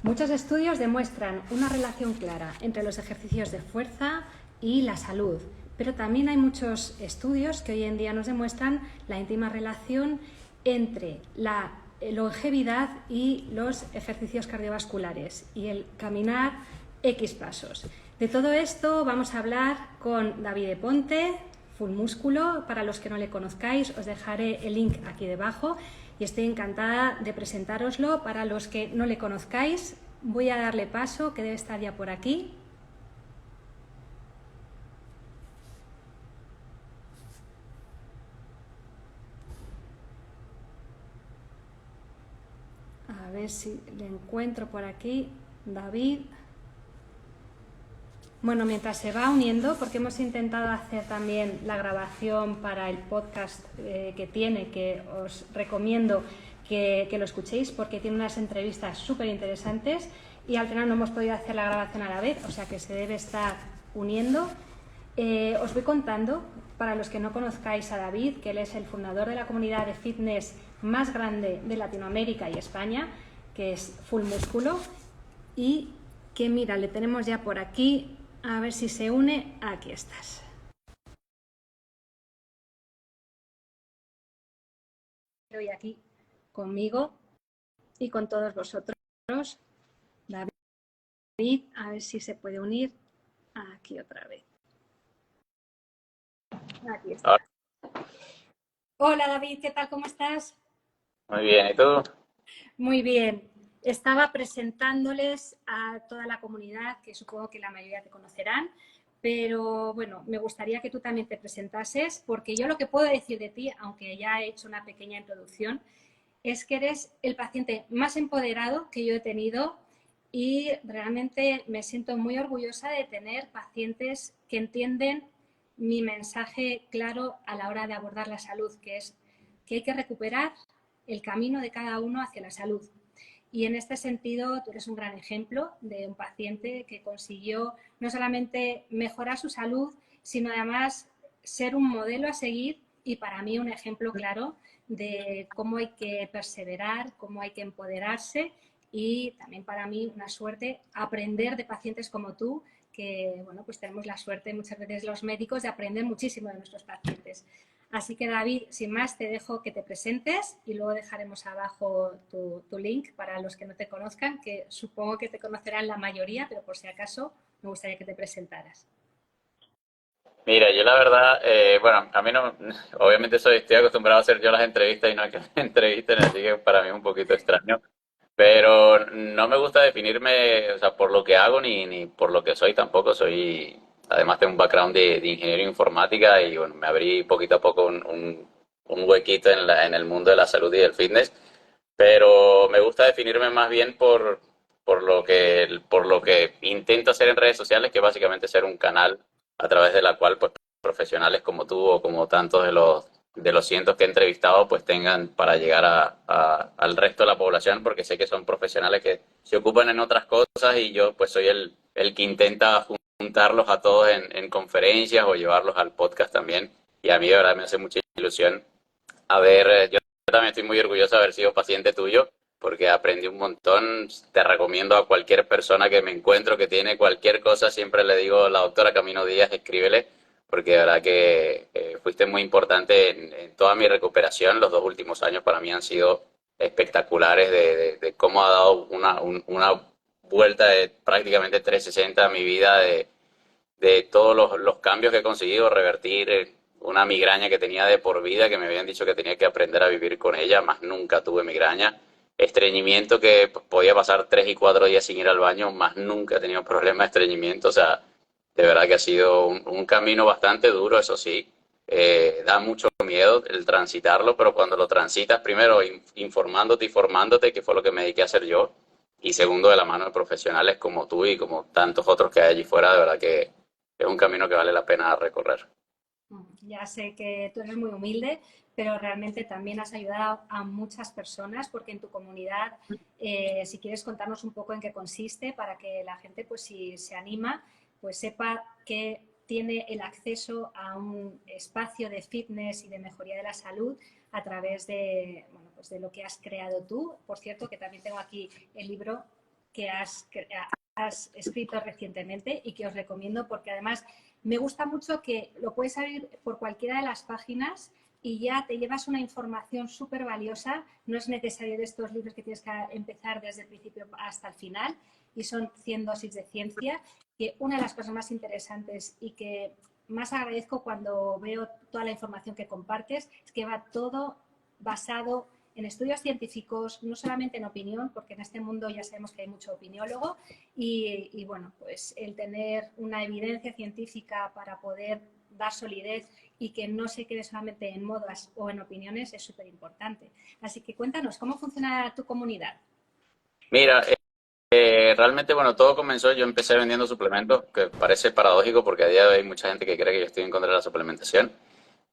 Muchos estudios demuestran una relación clara entre los ejercicios de fuerza y la salud, pero también hay muchos estudios que hoy en día nos demuestran la íntima relación entre la longevidad y los ejercicios cardiovasculares y el caminar X pasos. De todo esto vamos a hablar con David Ponte, Full Músculo. Para los que no le conozcáis, os dejaré el link aquí debajo y estoy encantada de presentároslo. Para los que no le conozcáis, voy a darle paso, que debe estar ya por aquí. A ver si le encuentro por aquí. David. Bueno, mientras se va uniendo, porque hemos intentado hacer también la grabación para el podcast que tiene, que os recomiendo que lo escuchéis porque tiene unas entrevistas súper interesantes y al final no hemos podido hacer la grabación a la vez, o sea que se debe estar uniendo. Os voy contando, para los que no conozcáis a David, que él es el fundador de la comunidad de fitness más grande de Latinoamérica y España, que es Full Músculo, y que mira, le tenemos ya por aquí. A ver si se une. Aquí estás. Hoy aquí conmigo y con todos vosotros. David, a ver si se puede unir. Aquí otra vez. Aquí está. Hola David, ¿qué tal? ¿Cómo estás? Muy bien, ¿y tú? Muy bien. Estaba presentándoles a toda la comunidad, que supongo que la mayoría te conocerán, pero bueno, me gustaría que tú también te presentases, porque yo lo que puedo decir de ti, aunque ya he hecho una pequeña introducción, es que eres el paciente más empoderado que yo he tenido y realmente me siento muy orgullosa de tener pacientes que entienden mi mensaje claro a la hora de abordar la salud, que es que hay que recuperar el camino de cada uno hacia la salud. Y en este sentido, tú eres un gran ejemplo de un paciente que consiguió no solamente mejorar su salud, sino además ser un modelo a seguir y para mí un ejemplo claro de cómo hay que perseverar, cómo hay que empoderarse y también para mí una suerte aprender de pacientes como tú, que bueno, pues tenemos la suerte muchas veces los médicos de aprender muchísimo de nuestros pacientes. Así que David, sin más, te dejo que te presentes y luego dejaremos abajo tu link para los que no te conozcan, que supongo que te conocerán la mayoría, pero por si acaso me gustaría que te presentaras. Mira, yo la verdad, bueno, a mí no, obviamente estoy acostumbrado a hacer yo las entrevistas y no a que me entrevisten, así que para mí es un poquito extraño, pero no me gusta definirme, o sea, por lo que hago ni por lo que soy tampoco, además tengo un background de ingeniería informática y bueno, me abrí poquito a poco un huequito en el mundo de la salud y del fitness, pero me gusta definirme más bien por lo que intento hacer en redes sociales, que es básicamente ser un canal a través de la cual pues, profesionales como tú o como tantos de los cientos que he entrevistado pues tengan para llegar al resto de la población, porque sé que son profesionales que se ocupan en otras cosas y yo pues soy el que intenta juntarlos a todos en conferencias o llevarlos al podcast también. Y a mí de verdad me hace mucha ilusión yo también estoy muy orgulloso de haber sido paciente tuyo porque aprendí un montón. Te recomiendo a cualquier persona que me encuentro que tiene cualquier cosa, siempre le digo, la doctora Camino Díaz, escríbele, porque de verdad que fuiste muy importante en toda mi recuperación. Los 2 últimos años para mí han sido espectaculares de cómo ha dado una vuelta de prácticamente 360 a mi vida, de todos los cambios que he conseguido, revertir una migraña que tenía de por vida, que me habían dicho que tenía que aprender a vivir con ella, más nunca tuve migraña. Estreñimiento que podía pasar 3 y 4 días sin ir al baño, más nunca he tenido problemas de estreñimiento. O sea, de verdad que ha sido un camino bastante duro, eso sí. Da mucho miedo el transitarlo, pero cuando lo transitas, primero informándote y formándote, que fue lo que me dediqué a hacer yo, y segundo, de la mano de profesionales como tú y como tantos otros que hay allí fuera, de verdad que es un camino que vale la pena recorrer. Ya sé que tú eres muy humilde, pero realmente también has ayudado a muchas personas porque en tu comunidad, si quieres contarnos un poco en qué consiste, para que la gente, pues si se anima, pues sepa que tiene el acceso a un espacio de fitness y de mejoría de la salud a través de, bueno, pues de lo que has creado tú. Por cierto, que también tengo aquí el libro has escrito recientemente y que os recomiendo porque además me gusta mucho que lo puedes abrir por cualquiera de las páginas y ya te llevas una información súper valiosa. No es necesario de estos libros que tienes que empezar desde el principio hasta el final y son 100 dosis de ciencia, que una de las cosas más interesantes y que más agradezco cuando veo toda la información que compartes es que va todo basado en estudios científicos, no solamente en opinión, porque en este mundo ya sabemos que hay mucho opiniólogo y bueno, pues el tener una evidencia científica para poder dar solidez y que no se quede solamente en modas o en opiniones es súper importante. Así que cuéntanos, ¿cómo funciona tu comunidad? Mira, realmente, bueno, todo comenzó, yo empecé vendiendo suplementos, que parece paradójico porque a día de hoy hay mucha gente que cree que yo estoy en contra de la suplementación.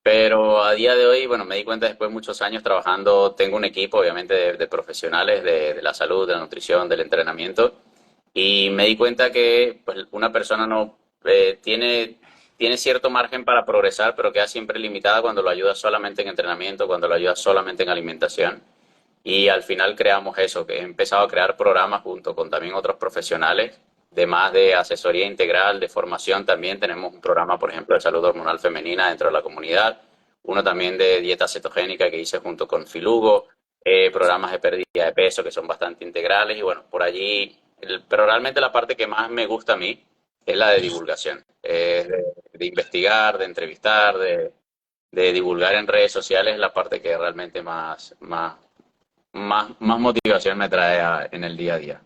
Pero a día de hoy, bueno, me di cuenta después de muchos años trabajando, tengo un equipo obviamente de profesionales de la salud, de la nutrición, del entrenamiento, y me di cuenta que pues, una persona no tiene cierto margen para progresar, pero queda siempre limitada cuando lo ayuda solamente en entrenamiento, cuando lo ayuda solamente en alimentación. Y al final creamos eso, que he empezado a crear programas junto con también otros profesionales de más de asesoría integral, de formación también. Tenemos un programa, por ejemplo, de salud hormonal femenina dentro de la comunidad, uno también de dieta cetogénica que hice junto con Filugo, programas de pérdida de peso que son bastante integrales y bueno, por allí, pero realmente la parte que más me gusta a mí es la de divulgación, de investigar, de entrevistar, de divulgar en redes sociales, la parte que realmente más motivación me trae en el día a día.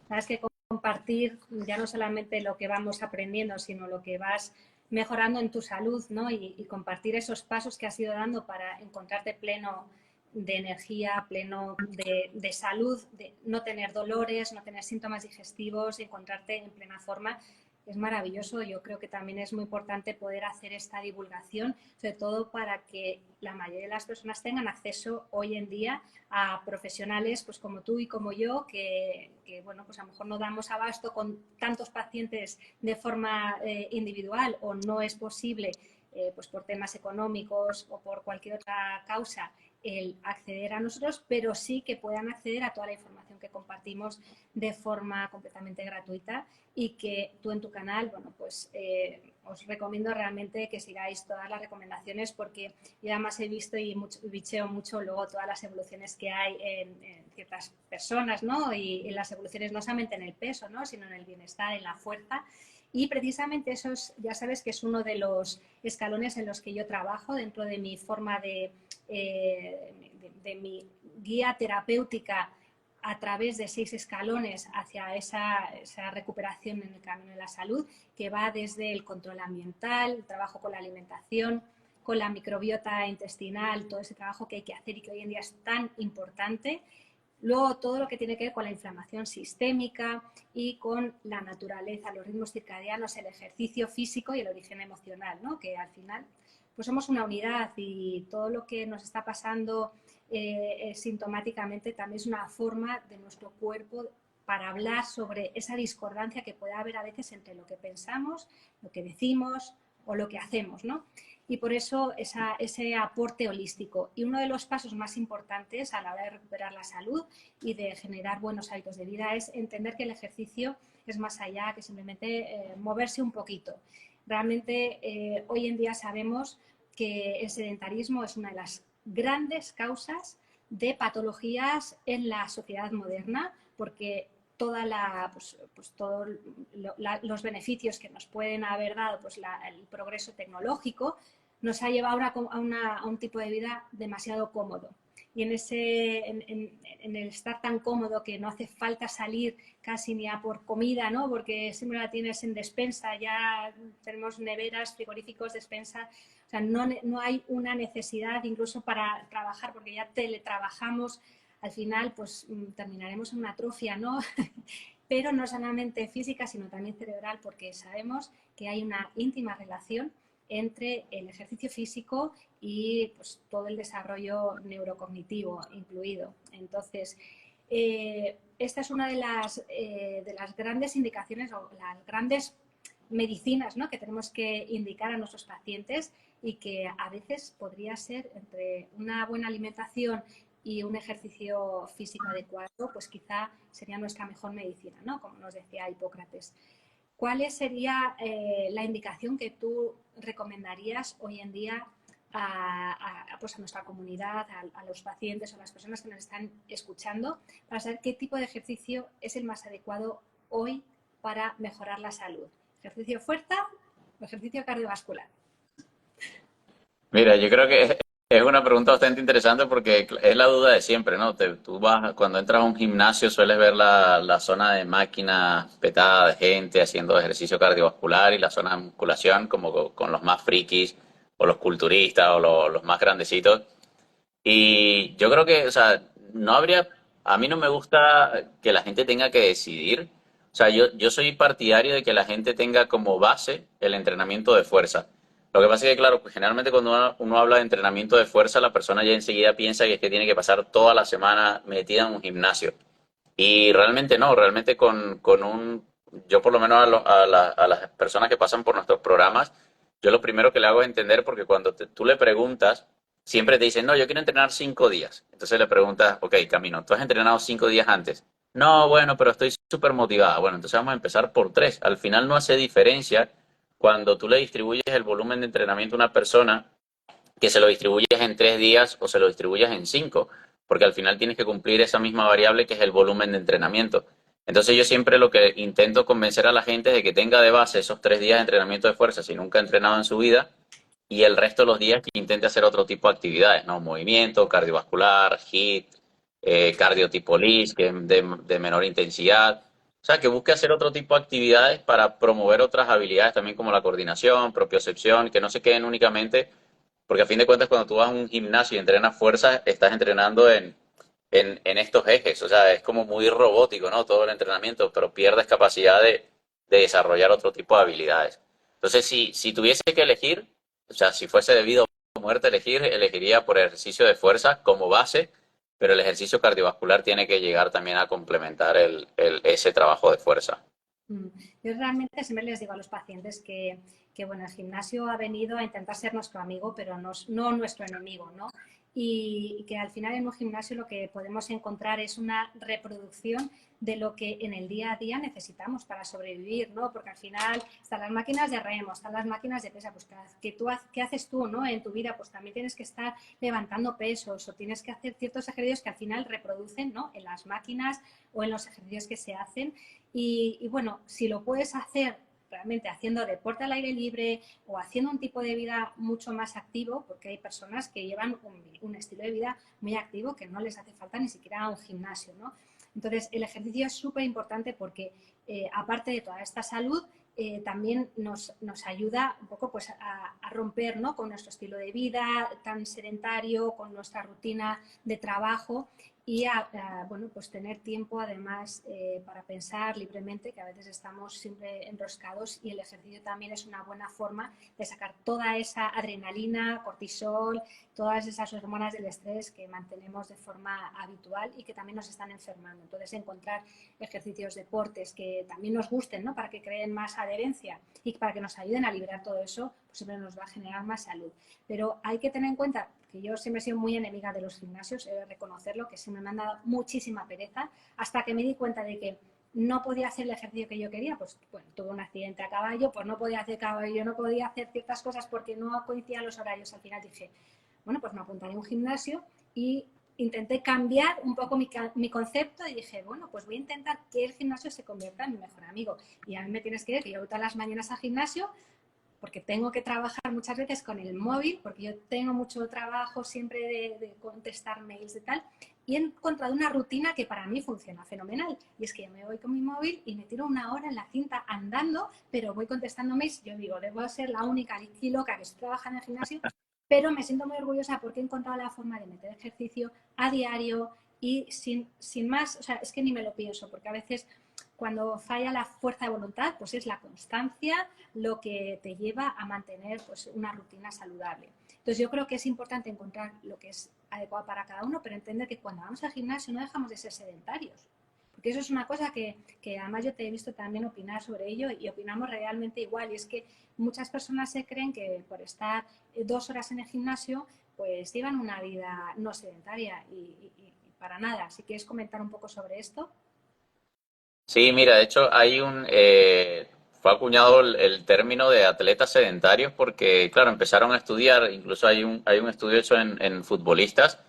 Sabes que compartir ya no solamente lo que vamos aprendiendo, sino lo que vas mejorando en tu salud, ¿no? Y compartir esos pasos que has ido dando para encontrarte pleno de energía, pleno de salud, de no tener dolores, no tener síntomas digestivos, encontrarte en plena forma. Es maravilloso. Yo creo que también es muy importante poder hacer esta divulgación, sobre todo para que la mayoría de las personas tengan acceso hoy en día a profesionales pues como tú y como yo, que bueno, pues a lo mejor no damos abasto con tantos pacientes de forma individual o no es posible pues por temas económicos o por cualquier otra causa el acceder a nosotros, pero sí que puedan acceder a toda la información que compartimos de forma completamente gratuita y que tú en tu canal, bueno, pues os recomiendo realmente que sigáis todas las recomendaciones porque yo además he visto y bicheo mucho luego todas las evoluciones que hay en ciertas personas, ¿no? Y en las evoluciones no solamente en el peso, ¿no? Sino en el bienestar, en la fuerza. Y precisamente eso es, ya sabes que es uno de los escalones en los que yo trabajo dentro de mi forma de mi guía terapéutica a través de 6 escalones hacia esa recuperación en el camino de la salud, que va desde el control ambiental, el trabajo con la alimentación, con la microbiota intestinal, todo ese trabajo que hay que hacer y que hoy en día es tan importante. Luego, todo lo que tiene que ver con la inflamación sistémica y con la naturaleza, los ritmos circadianos, el ejercicio físico y el origen emocional, ¿no? Que al final pues somos una unidad y todo lo que nos está pasando sintomáticamente también es una forma de nuestro cuerpo para hablar sobre esa discordancia que puede haber a veces entre lo que pensamos, lo que decimos o lo que hacemos, ¿no? Y por eso ese aporte holístico. Y uno de los pasos más importantes a la hora de recuperar la salud y de generar buenos hábitos de vida es entender que el ejercicio es más allá que simplemente moverse un poquito. Realmente hoy en día sabemos que el sedentarismo es una de las grandes causas de patologías en la sociedad moderna, porque todos los beneficios que nos pueden haber dado pues el progreso tecnológico nos ha llevado a un tipo de vida demasiado cómodo. Y en el estar tan cómodo que no hace falta salir casi ni a por comida, ¿no? Porque siempre la tienes en despensa, ya tenemos neveras, frigoríficos, despensa. O sea, no hay una necesidad incluso para trabajar, porque ya teletrabajamos. Al final, pues terminaremos en una atrofia, ¿no? Pero no solamente física, sino también cerebral, porque sabemos que hay una íntima relación entre el ejercicio físico y pues, todo el desarrollo neurocognitivo incluido. Entonces, esta es una de las grandes indicaciones o las grandes medicinas, ¿no? Que tenemos que indicar a nuestros pacientes y que a veces podría ser entre una buena alimentación y un ejercicio físico adecuado, pues quizá sería nuestra mejor medicina, ¿no? Como nos decía Hipócrates. ¿Cuál sería la indicación que tú recomendarías hoy en día pues a nuestra comunidad, a los pacientes o a las personas que nos están escuchando, para saber qué tipo de ejercicio es el más adecuado hoy para mejorar la salud? ¿Ejercicio fuerza o ejercicio cardiovascular? Mira, yo creo que es una pregunta bastante interesante porque es la duda de siempre, ¿no? Tú vas, cuando entras a un gimnasio sueles ver la zona de máquinas petada de gente haciendo ejercicio cardiovascular y la zona de musculación como con los más frikis o los culturistas o los más grandecitos. Y yo creo que, o sea, no habría, a mí no me gusta que la gente tenga que decidir. O sea, yo soy partidario de que la gente tenga como base el entrenamiento de fuerza. Lo que pasa es que, claro, pues generalmente cuando uno habla de entrenamiento de fuerza, la persona ya enseguida piensa que es que tiene que pasar toda la semana metida en un gimnasio. Y realmente no, realmente yo por lo menos a las personas que pasan por nuestros programas, yo lo primero que le hago es entender, porque cuando tú le preguntas, siempre te dicen, no, yo quiero entrenar 5 días. Entonces le preguntas, ok, Camino, ¿tú has entrenado 5 días antes? No, bueno, pero estoy súper motivada. Bueno, entonces vamos a empezar por 3. Al final no hace diferencia cuando tú le distribuyes el volumen de entrenamiento a una persona que se lo distribuyas en 3 días o se lo distribuyas en 5, porque al final tienes que cumplir esa misma variable que es el volumen de entrenamiento. Entonces yo siempre lo que intento convencer a la gente es de que tenga de base esos 3 días de entrenamiento de fuerza si nunca ha entrenado en su vida y el resto de los días que intente hacer otro tipo de actividades, ¿no? Movimiento, cardiovascular, HIIT, cardio tipo LISS, que es de menor intensidad. O sea, que busque hacer otro tipo de actividades para promover otras habilidades también como la coordinación, propiocepción, que no se queden únicamente porque a fin de cuentas, cuando tú vas a un gimnasio y entrenas fuerza, estás entrenando en estos ejes. O sea, es como muy robótico, ¿no? Todo el entrenamiento, pero pierdes capacidad de desarrollar otro tipo de habilidades. Entonces, si tuviese que elegir, o sea, si fuese debido a muerte elegir, elegiría por ejercicio de fuerza como base, pero el ejercicio cardiovascular tiene que llegar también a complementar ese trabajo de fuerza. Mm. Yo realmente siempre les digo a los pacientes que, bueno, el gimnasio ha venido a intentar ser nuestro amigo, pero no nuestro enemigo, ¿no? Y que al final en un gimnasio lo que podemos encontrar es una reproducción de lo que en el día a día necesitamos para sobrevivir, ¿no? Porque al final están las máquinas de remo, están las máquinas de pesa, pues ¿qué haces tú, ¿no? En tu vida, pues también tienes que estar levantando pesos o tienes que hacer ciertos ejercicios que al final reproducen, ¿no? En las máquinas o en los ejercicios que se hacen y bueno, si lo puedes hacer realmente haciendo deporte al aire libre o haciendo un tipo de vida mucho más activo, porque hay personas que llevan un estilo de vida muy activo que no les hace falta ni siquiera un gimnasio, ¿no? Entonces, el ejercicio es súper importante porque, aparte de toda esta salud, también nos ayuda un poco pues, a romper, ¿no? Con nuestro estilo de vida tan sedentario, con nuestra rutina de trabajo y bueno, pues tener tiempo además para pensar libremente, que a veces estamos siempre enroscados y el ejercicio también es una buena forma de sacar toda esa adrenalina, cortisol, todas esas hormonas del estrés que mantenemos de forma habitual y que también nos están enfermando. Entonces, encontrar ejercicios, deportes que también nos gusten, ¿no? Para que creen más adherencia y para que nos ayuden a liberar todo eso, pues siempre nos va a generar más salud. Pero hay que tener en cuenta que yo siempre he sido muy enemiga de los gimnasios, he de reconocerlo, que siempre me han dado muchísima pereza, hasta que me di cuenta de que no podía hacer el ejercicio que yo quería, pues bueno, tuve un accidente a caballo, pues no podía hacer caballo, no podía hacer ciertas cosas porque no coincidían los horarios. Al final dije, bueno, pues me apuntaré a un gimnasio y intenté cambiar un poco mi concepto y dije, bueno, pues voy a intentar que el gimnasio se convierta en mi mejor amigo. Y a mí me tienes que ver que yo voy todas las mañanas al gimnasio porque tengo que trabajar muchas veces con el móvil, porque yo tengo mucho trabajo siempre de contestar mails y tal, y he encontrado una rutina que para mí funciona fenomenal, y es que yo me voy con mi móvil y me tiro una hora en la cinta andando, pero voy contestando mails. Yo digo, debo ser la única loca que estoy trabajando en el gimnasio, pero me siento muy orgullosa porque he encontrado la forma de meter ejercicio a diario y sin más, o sea, es que ni me lo pienso, porque a veces cuando falla la fuerza de voluntad, pues es la constancia lo que te lleva a mantener pues, una rutina saludable. Entonces yo creo que es importante encontrar lo que es adecuado para cada uno, pero entender que cuando vamos al gimnasio no dejamos de ser sedentarios. Porque eso es una cosa que además yo te he visto también opinar sobre ello y opinamos realmente igual. Y es que muchas personas se creen que por estar 2 horas en el gimnasio pues llevan una vida no sedentaria y para nada. Si quieres comentar un poco sobre esto. Sí, mira, de hecho fue acuñado el término de atletas sedentarios porque, claro, empezaron a estudiar, incluso hay un estudio hecho en futbolistas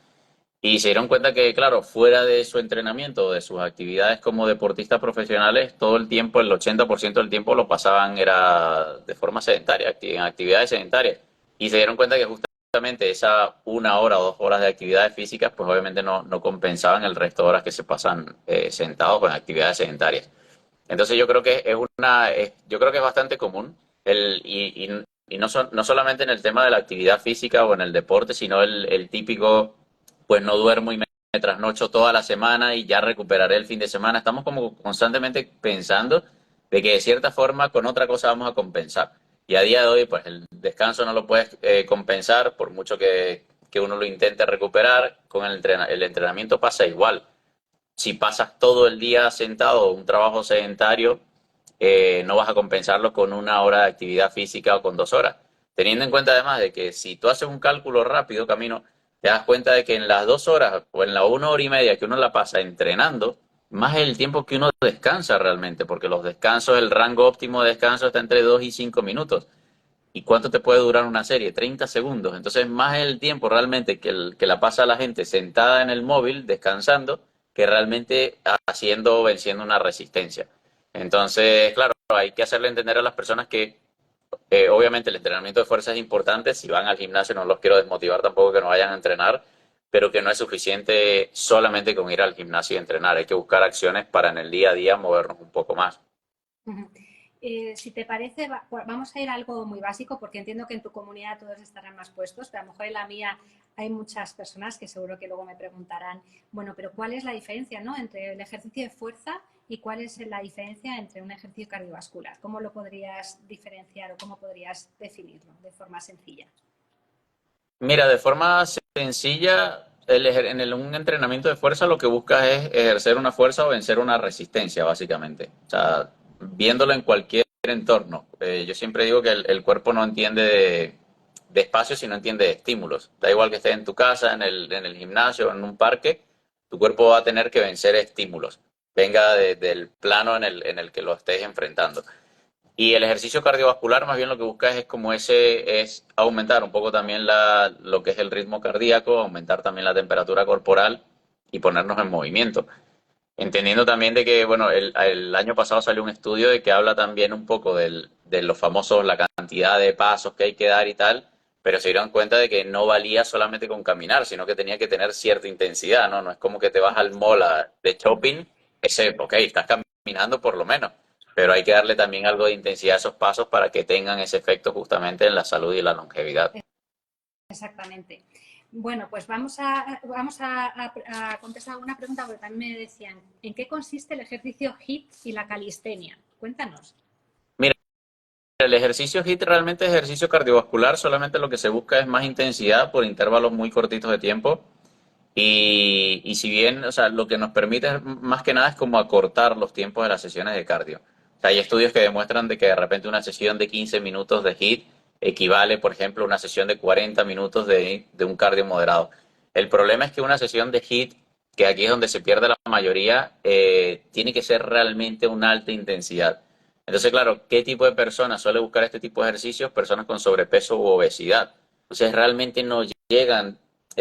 y se dieron cuenta que, claro, fuera de su entrenamiento, de sus actividades como deportistas profesionales, todo el tiempo, el 80% del tiempo lo pasaban era de forma sedentaria, en actividades sedentarias. Y se dieron cuenta que justamente esa 1 hora o 2 horas de actividades físicas, pues obviamente no compensaban el resto de horas que se pasan sentados con actividades sedentarias. Entonces yo creo que yo creo que es bastante común y no solamente en el tema de la actividad física o en el deporte, sino el típico, pues no duermo y me trasnocho toda la semana y ya recuperaré el fin de semana. Estamos como constantemente pensando de que de cierta forma con otra cosa vamos a compensar. Y a día de hoy, pues el descanso no lo puedes compensar por mucho que uno lo intente recuperar. Con el entrenamiento pasa igual. Si pasas todo el día sentado, un trabajo sedentario, no vas a compensarlo con 1 hora de actividad física o con 2 horas. Teniendo en cuenta además de que si tú haces un cálculo rápido, Camino, te das cuenta de que en las 2 horas o en la 1 hora y media que uno la pasa entrenando, más es el tiempo que uno descansa realmente, porque los descansos, el rango óptimo de descanso está entre 2 y 5 minutos. ¿Y cuánto te puede durar una serie? 30 segundos. Entonces, más es el tiempo realmente que la pasa la gente sentada en el móvil, descansando, que realmente venciendo una resistencia. Entonces, claro, hay que hacerle entender a las personas que obviamente el entrenamiento de fuerza es importante. Si van al gimnasio, no los quiero desmotivar tampoco que no vayan a entrenar, pero que no es suficiente solamente con ir al gimnasio y entrenar. Hay que buscar acciones para en el día a día movernos un poco más. Ujú. Si te parece, vamos a ir a algo muy básico porque entiendo que en tu comunidad todos estarán más puestos, pero a lo mejor en la mía hay muchas personas que seguro que luego me preguntarán, bueno, pero ¿cuál es la diferencia, ¿no? entre el ejercicio de fuerza y cuál es la diferencia entre un ejercicio cardiovascular? ¿Cómo lo podrías diferenciar o cómo podrías definirlo de forma sencilla? Mira, de forma sencilla, un entrenamiento de fuerza lo que buscas es ejercer una fuerza o vencer una resistencia, básicamente. O sea, viéndolo en cualquier entorno. Yo siempre digo que el cuerpo no entiende de espacio, sino entiende de estímulos. Da igual que estés en tu casa, en el gimnasio, en un parque, tu cuerpo va a tener que vencer estímulos. Venga del plano en el que lo estés enfrentando. Y el ejercicio cardiovascular más bien lo que busca es aumentar un poco también lo que es el ritmo cardíaco, aumentar también la temperatura corporal y ponernos en movimiento. Entendiendo también de que, bueno, el año pasado salió un estudio de que habla también un poco de los famosos, la cantidad de pasos que hay que dar y tal, pero se dieron cuenta de que no valía solamente con caminar, sino que tenía que tener cierta intensidad, ¿no? No es como que te vas al mall de shopping, ok, estás caminando por lo menos, pero hay que darle también algo de intensidad a esos pasos para que tengan ese efecto justamente en la salud y la longevidad. Exactamente. Bueno, pues a contestar alguna pregunta porque también me decían, ¿en qué consiste el ejercicio HIIT y la calistenia? Cuéntanos. Mira, el ejercicio HIIT realmente es ejercicio cardiovascular, solamente lo que se busca es más intensidad por intervalos muy cortitos de tiempo. Y si bien, o sea, lo que nos permite más que nada es como acortar los tiempos de las sesiones de cardio. O sea, hay estudios que demuestran de que de repente una sesión de 15 minutos de HIIT equivale, por ejemplo, a una sesión de 40 minutos de un cardio moderado. El problema es que una sesión de HIIT, que aquí es donde se pierde la mayoría, tiene que ser realmente una alta intensidad. Entonces, claro, ¿qué tipo de personas suele buscar este tipo de ejercicios? Personas con sobrepeso u obesidad. Entonces, realmente no llegan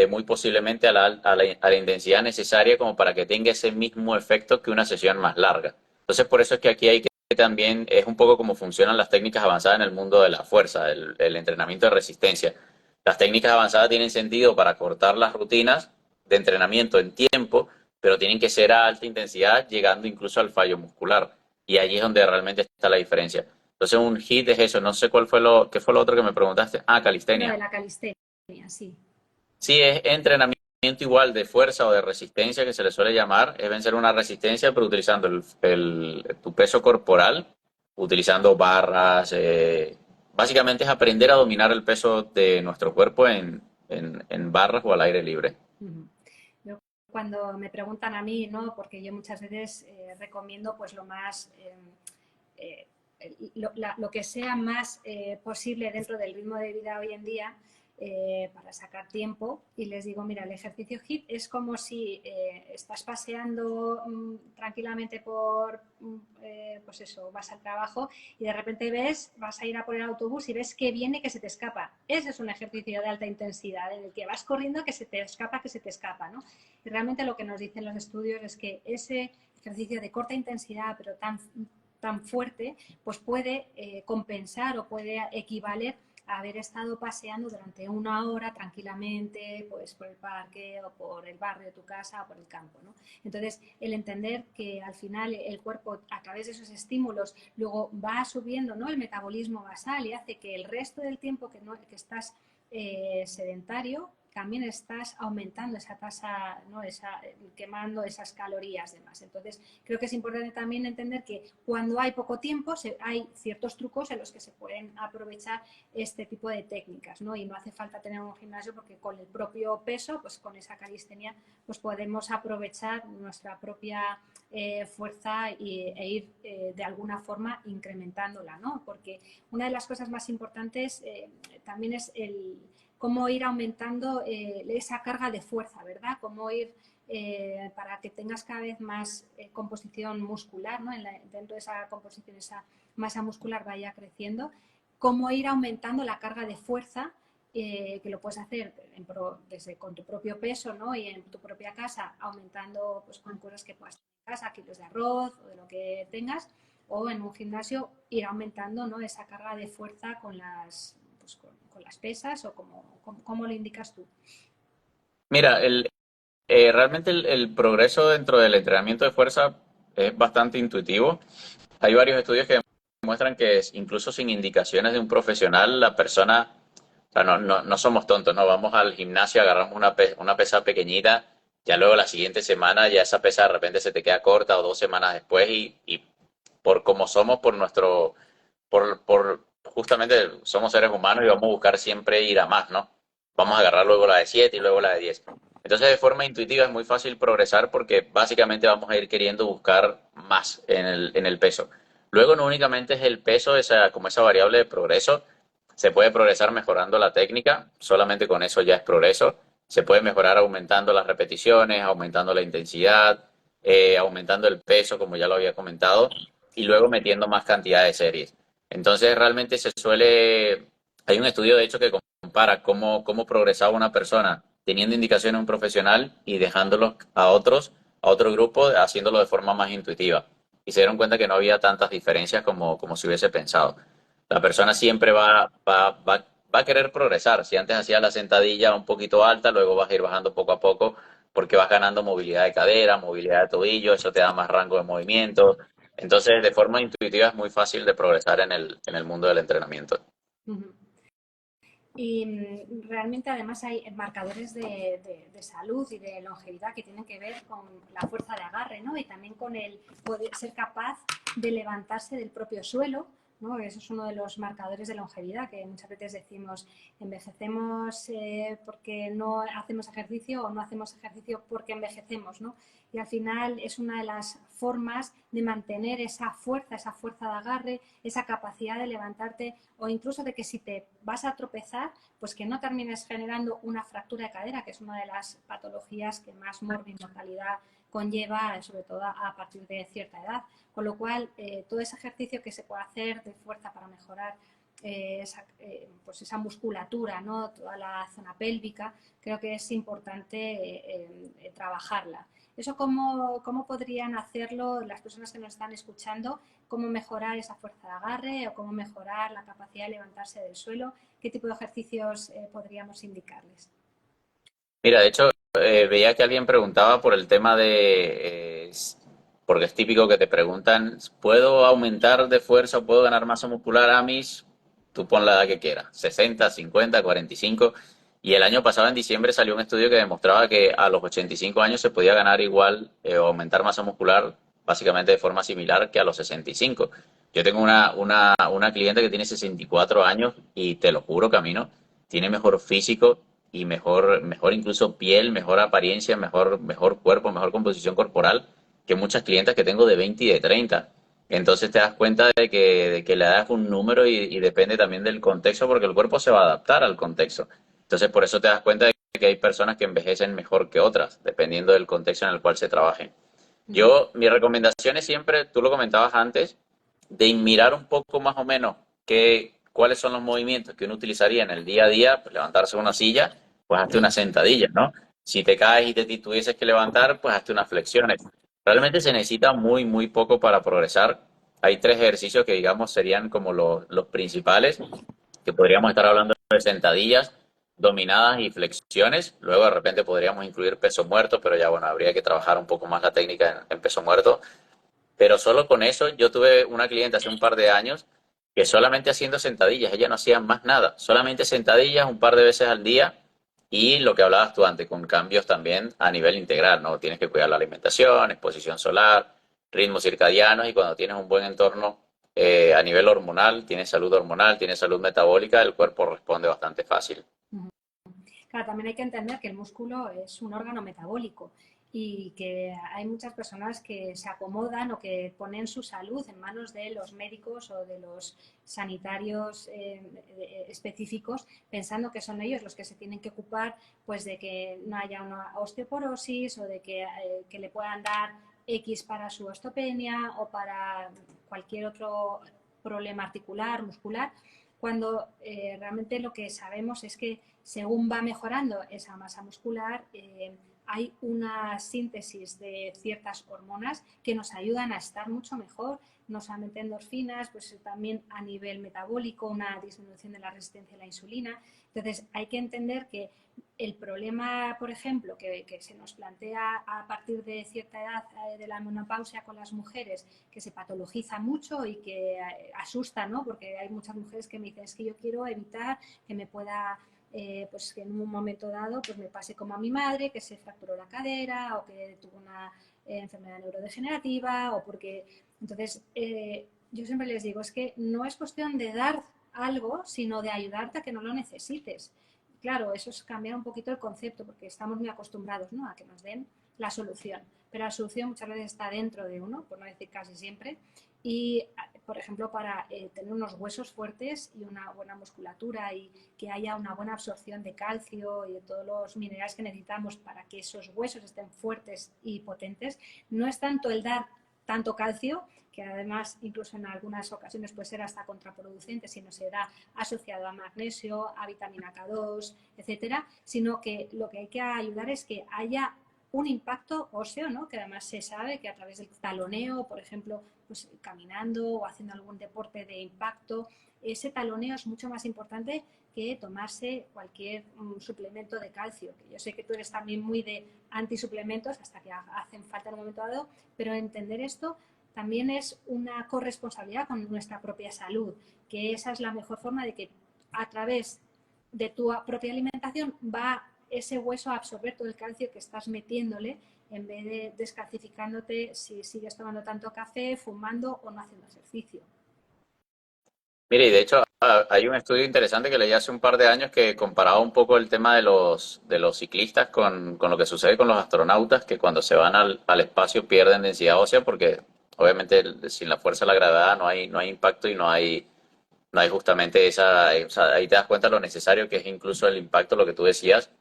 muy posiblemente a la intensidad necesaria como para que tenga ese mismo efecto que una sesión más larga. Entonces, por eso es que aquí hay que también, es un poco como funcionan las técnicas avanzadas en el mundo de la fuerza, el entrenamiento de resistencia. Las técnicas avanzadas tienen sentido para cortar las rutinas de entrenamiento en tiempo, pero tienen que ser a alta intensidad, llegando incluso al fallo muscular. Y allí es donde realmente está la diferencia. Entonces, un hit es eso. No sé qué fue lo otro que me preguntaste. Ah, Lo de calistenia. la calistenia, sí. Sí, es entrenamiento igual de fuerza o de resistencia que se le suele llamar, es vencer una resistencia, pero utilizando tu peso corporal, utilizando barras. Básicamente es aprender a dominar el peso de nuestro cuerpo en barras o al aire libre. Yo, cuando me preguntan a mí, ¿no? Porque yo muchas veces recomiendo pues lo que sea más posible dentro del ritmo de vida hoy en día, para sacar tiempo y les digo, mira, el ejercicio HIIT es como si estás paseando tranquilamente por, pues eso, vas al trabajo y de repente vas a ir a por el autobús y ves que viene que se te escapa. Ese es un ejercicio de alta intensidad en el que vas corriendo que se te escapa, ¿no? Y realmente lo que nos dicen los estudios es que ese ejercicio de corta intensidad pero tan fuerte, pues puede compensar o puede equivaler a haber estado paseando durante una hora tranquilamente, pues por el parque o por el barrio de tu casa o por el campo, ¿no? Entonces, el entender que al final el cuerpo, a través de esos estímulos, luego va subiendo, ¿no?, el metabolismo basal y hace que el resto del tiempo que estás sedentario, también estás aumentando esa tasa, ¿no?, quemando esas calorías de más. Entonces, creo que es importante también entender que cuando hay poco tiempo hay ciertos trucos en los que se pueden aprovechar este tipo de técnicas, ¿no? Y no hace falta tener un gimnasio porque con el propio peso, pues con esa calistenia, pues podemos aprovechar nuestra propia fuerza e ir de alguna forma incrementándola, ¿no? Porque una de las cosas más importantes también es cómo ir aumentando esa carga de fuerza, ¿verdad? Cómo ir para que tengas cada vez más composición muscular, ¿no? Dentro de esa composición, esa masa muscular vaya creciendo, cómo ir aumentando la carga de fuerza, que lo puedes hacer con tu propio peso, ¿no?, y en tu propia casa, aumentando pues con cosas que puedas hacer en casa, kilos de arroz o de lo que tengas, o en un gimnasio ir aumentando, ¿no?, esa carga de fuerza con las pesas, o cómo lo indicas tú. Mira, realmente el progreso dentro del entrenamiento de fuerza es bastante intuitivo. Hay varios estudios que demuestran que incluso sin indicaciones de un profesional, la persona, o sea, no somos tontos, ¿no? Vamos al gimnasio, agarramos una pesa pequeñita, ya luego la siguiente semana ya esa pesa de repente se te queda corta o 2 semanas después y por como somos, por justamente somos seres humanos y vamos a buscar siempre ir a más, ¿no? Vamos a agarrar luego la de 7 y luego la de 10. Entonces, de forma intuitiva es muy fácil progresar porque básicamente vamos a ir queriendo buscar más en el peso. Luego no únicamente es el peso, como esa variable de progreso, se puede progresar mejorando la técnica, solamente con eso ya es progreso. Se puede mejorar aumentando las repeticiones, aumentando la intensidad, aumentando el peso, como ya lo había comentado, y luego metiendo más cantidad de series. Entonces realmente hay un estudio de hecho que compara cómo progresaba una persona teniendo indicaciones de un profesional y dejándolos a otro grupo, haciéndolo de forma más intuitiva. Y se dieron cuenta que no había tantas diferencias como se hubiese pensado. La persona siempre va a querer progresar. Si antes hacía la sentadilla un poquito alta, luego vas a ir bajando poco a poco porque vas ganando movilidad de cadera, movilidad de tobillo, eso te da más rango de movimiento. Entonces, de forma intuitiva es muy fácil de progresar en el mundo del entrenamiento. Uh-huh. Y realmente además hay marcadores de salud y de longevidad que tienen que ver con la fuerza de agarre, ¿no? Y también con el poder ser capaz de levantarse del propio suelo, ¿no? Eso es uno de los marcadores de longevidad, que muchas veces decimos envejecemos porque no hacemos ejercicio, o no hacemos ejercicio porque envejecemos, ¿no? Y al final es una de las formas de mantener esa fuerza de agarre, esa capacidad de levantarte, o incluso de que si te vas a tropezar, pues que no termines generando una fractura de cadera, que es una de las patologías que más mortalidad conlleva, sobre todo a partir de cierta edad. Con lo cual, todo ese ejercicio que se puede hacer de fuerza para mejorar pues esa musculatura, ¿no?, toda la zona pélvica, creo que es importante trabajarla. ¿Eso cómo podrían hacerlo las personas que nos están escuchando? ¿Cómo mejorar esa fuerza de agarre o cómo mejorar la capacidad de levantarse del suelo? ¿Qué tipo de ejercicios podríamos indicarles? Mira, de hecho, veía que alguien preguntaba por el tema porque es típico que te preguntan, ¿puedo aumentar de fuerza o puedo ganar masa muscular a tú pon la edad que quieras, 60, 50, 45, y el año pasado en diciembre salió un estudio que demostraba que a los 85 años se podía ganar igual o aumentar masa muscular básicamente de forma similar que a los 65. Yo tengo una cliente que tiene 64 años y te lo juro, Camino, tiene mejor físico y mejor incluso piel, mejor apariencia, mejor cuerpo, mejor composición corporal que muchas clientas que tengo de 20 y de 30. Entonces te das cuenta de que la edad es un número y depende también del contexto porque el cuerpo se va a adaptar al contexto. Entonces, por eso te das cuenta de que hay personas que envejecen mejor que otras, dependiendo del contexto en el cual se trabaje. Ujú. Mi recomendación es siempre, tú lo comentabas antes, de mirar un poco más o menos cuáles son los movimientos que uno utilizaría en el día a día, pues levantarse de una silla, pues hazte unas sentadillas, ¿no? Si te caes y te tuvieses que levantar, pues hazte unas flexiones. Realmente se necesita muy, muy poco para progresar. Hay tres ejercicios que, digamos, serían como los principales, que podríamos estar hablando de sentadillas, dominadas y flexiones. Luego de repente podríamos incluir peso muerto, pero ya bueno, habría que trabajar un poco más la técnica en peso muerto. Pero solo con eso, yo tuve una cliente hace un par de años que solamente haciendo sentadillas, ella no hacía más nada, solamente sentadillas un par de veces al día y lo que hablabas tú antes, con cambios también a nivel integral, ¿no? Tienes que cuidar la alimentación, exposición solar, ritmos circadianos y cuando tienes un buen entorno a nivel hormonal, tienes salud metabólica, el cuerpo responde bastante fácil. Ujú. Claro, también hay que entender que el músculo es un órgano metabólico y que hay muchas personas que se acomodan o que ponen su salud en manos de los médicos o de los sanitarios específicos, pensando que son ellos los que se tienen que ocupar pues de que no haya una osteoporosis o de que le puedan dar X para su osteopenia o para cualquier otro problema articular, muscular, cuando realmente lo que sabemos es que según va mejorando esa masa muscular, hay una síntesis de ciertas hormonas que nos ayudan a estar mucho mejor, no solamente endorfinas, pues también a nivel metabólico, una disminución de la resistencia a la insulina. Entonces, hay que entender que el problema, por ejemplo, que se nos plantea a partir de cierta edad de la menopausia con las mujeres, que se patologiza mucho y que asusta, ¿no? Porque hay muchas mujeres que me dicen, es que yo quiero evitar que me pueda pues que en un momento dado pues me pase como a mi madre, que se fracturó la cadera o que tuvo una enfermedad neurodegenerativa o porque... Entonces, yo siempre les digo, es que no es cuestión de dar algo, sino de ayudarte a que no lo necesites. Claro, eso es cambiar un poquito el concepto, porque estamos muy acostumbrados, ¿no?, a que nos den la solución. Pero la solución muchas veces está dentro de uno, por no decir casi siempre. Y, por ejemplo, para tener unos huesos fuertes y una buena musculatura y que haya una buena absorción de calcio y de todos los minerales que necesitamos para que esos huesos estén fuertes y potentes, no es tanto el dar tanto calcio, que además incluso en algunas ocasiones puede ser hasta contraproducente si no se da asociado a magnesio, a vitamina K2, etcétera, sino que lo que hay que ayudar es que haya un impacto óseo, ¿no? Que además se sabe que a través del taloneo, por ejemplo, pues caminando o haciendo algún deporte de impacto, ese taloneo es mucho más importante que tomarse cualquier suplemento de calcio. Yo sé que tú eres también muy de antisuplementos hasta que hacen falta en un momento dado, pero entender esto también es una corresponsabilidad con nuestra propia salud, que esa es la mejor forma de que a través de tu propia alimentación va ese hueso a absorber todo el calcio que estás metiéndole en vez de descalcificándote si sigues tomando tanto café, fumando o no haciendo ejercicio. Mire, y de hecho hay un estudio interesante que leí hace un par de años que comparaba un poco el tema de los ciclistas con lo que sucede con los astronautas, que cuando se van al espacio pierden densidad ósea porque obviamente sin la fuerza de la gravedad no hay impacto y no hay justamente o sea, ahí te das cuenta lo necesario que es incluso el impacto, lo que tú decías,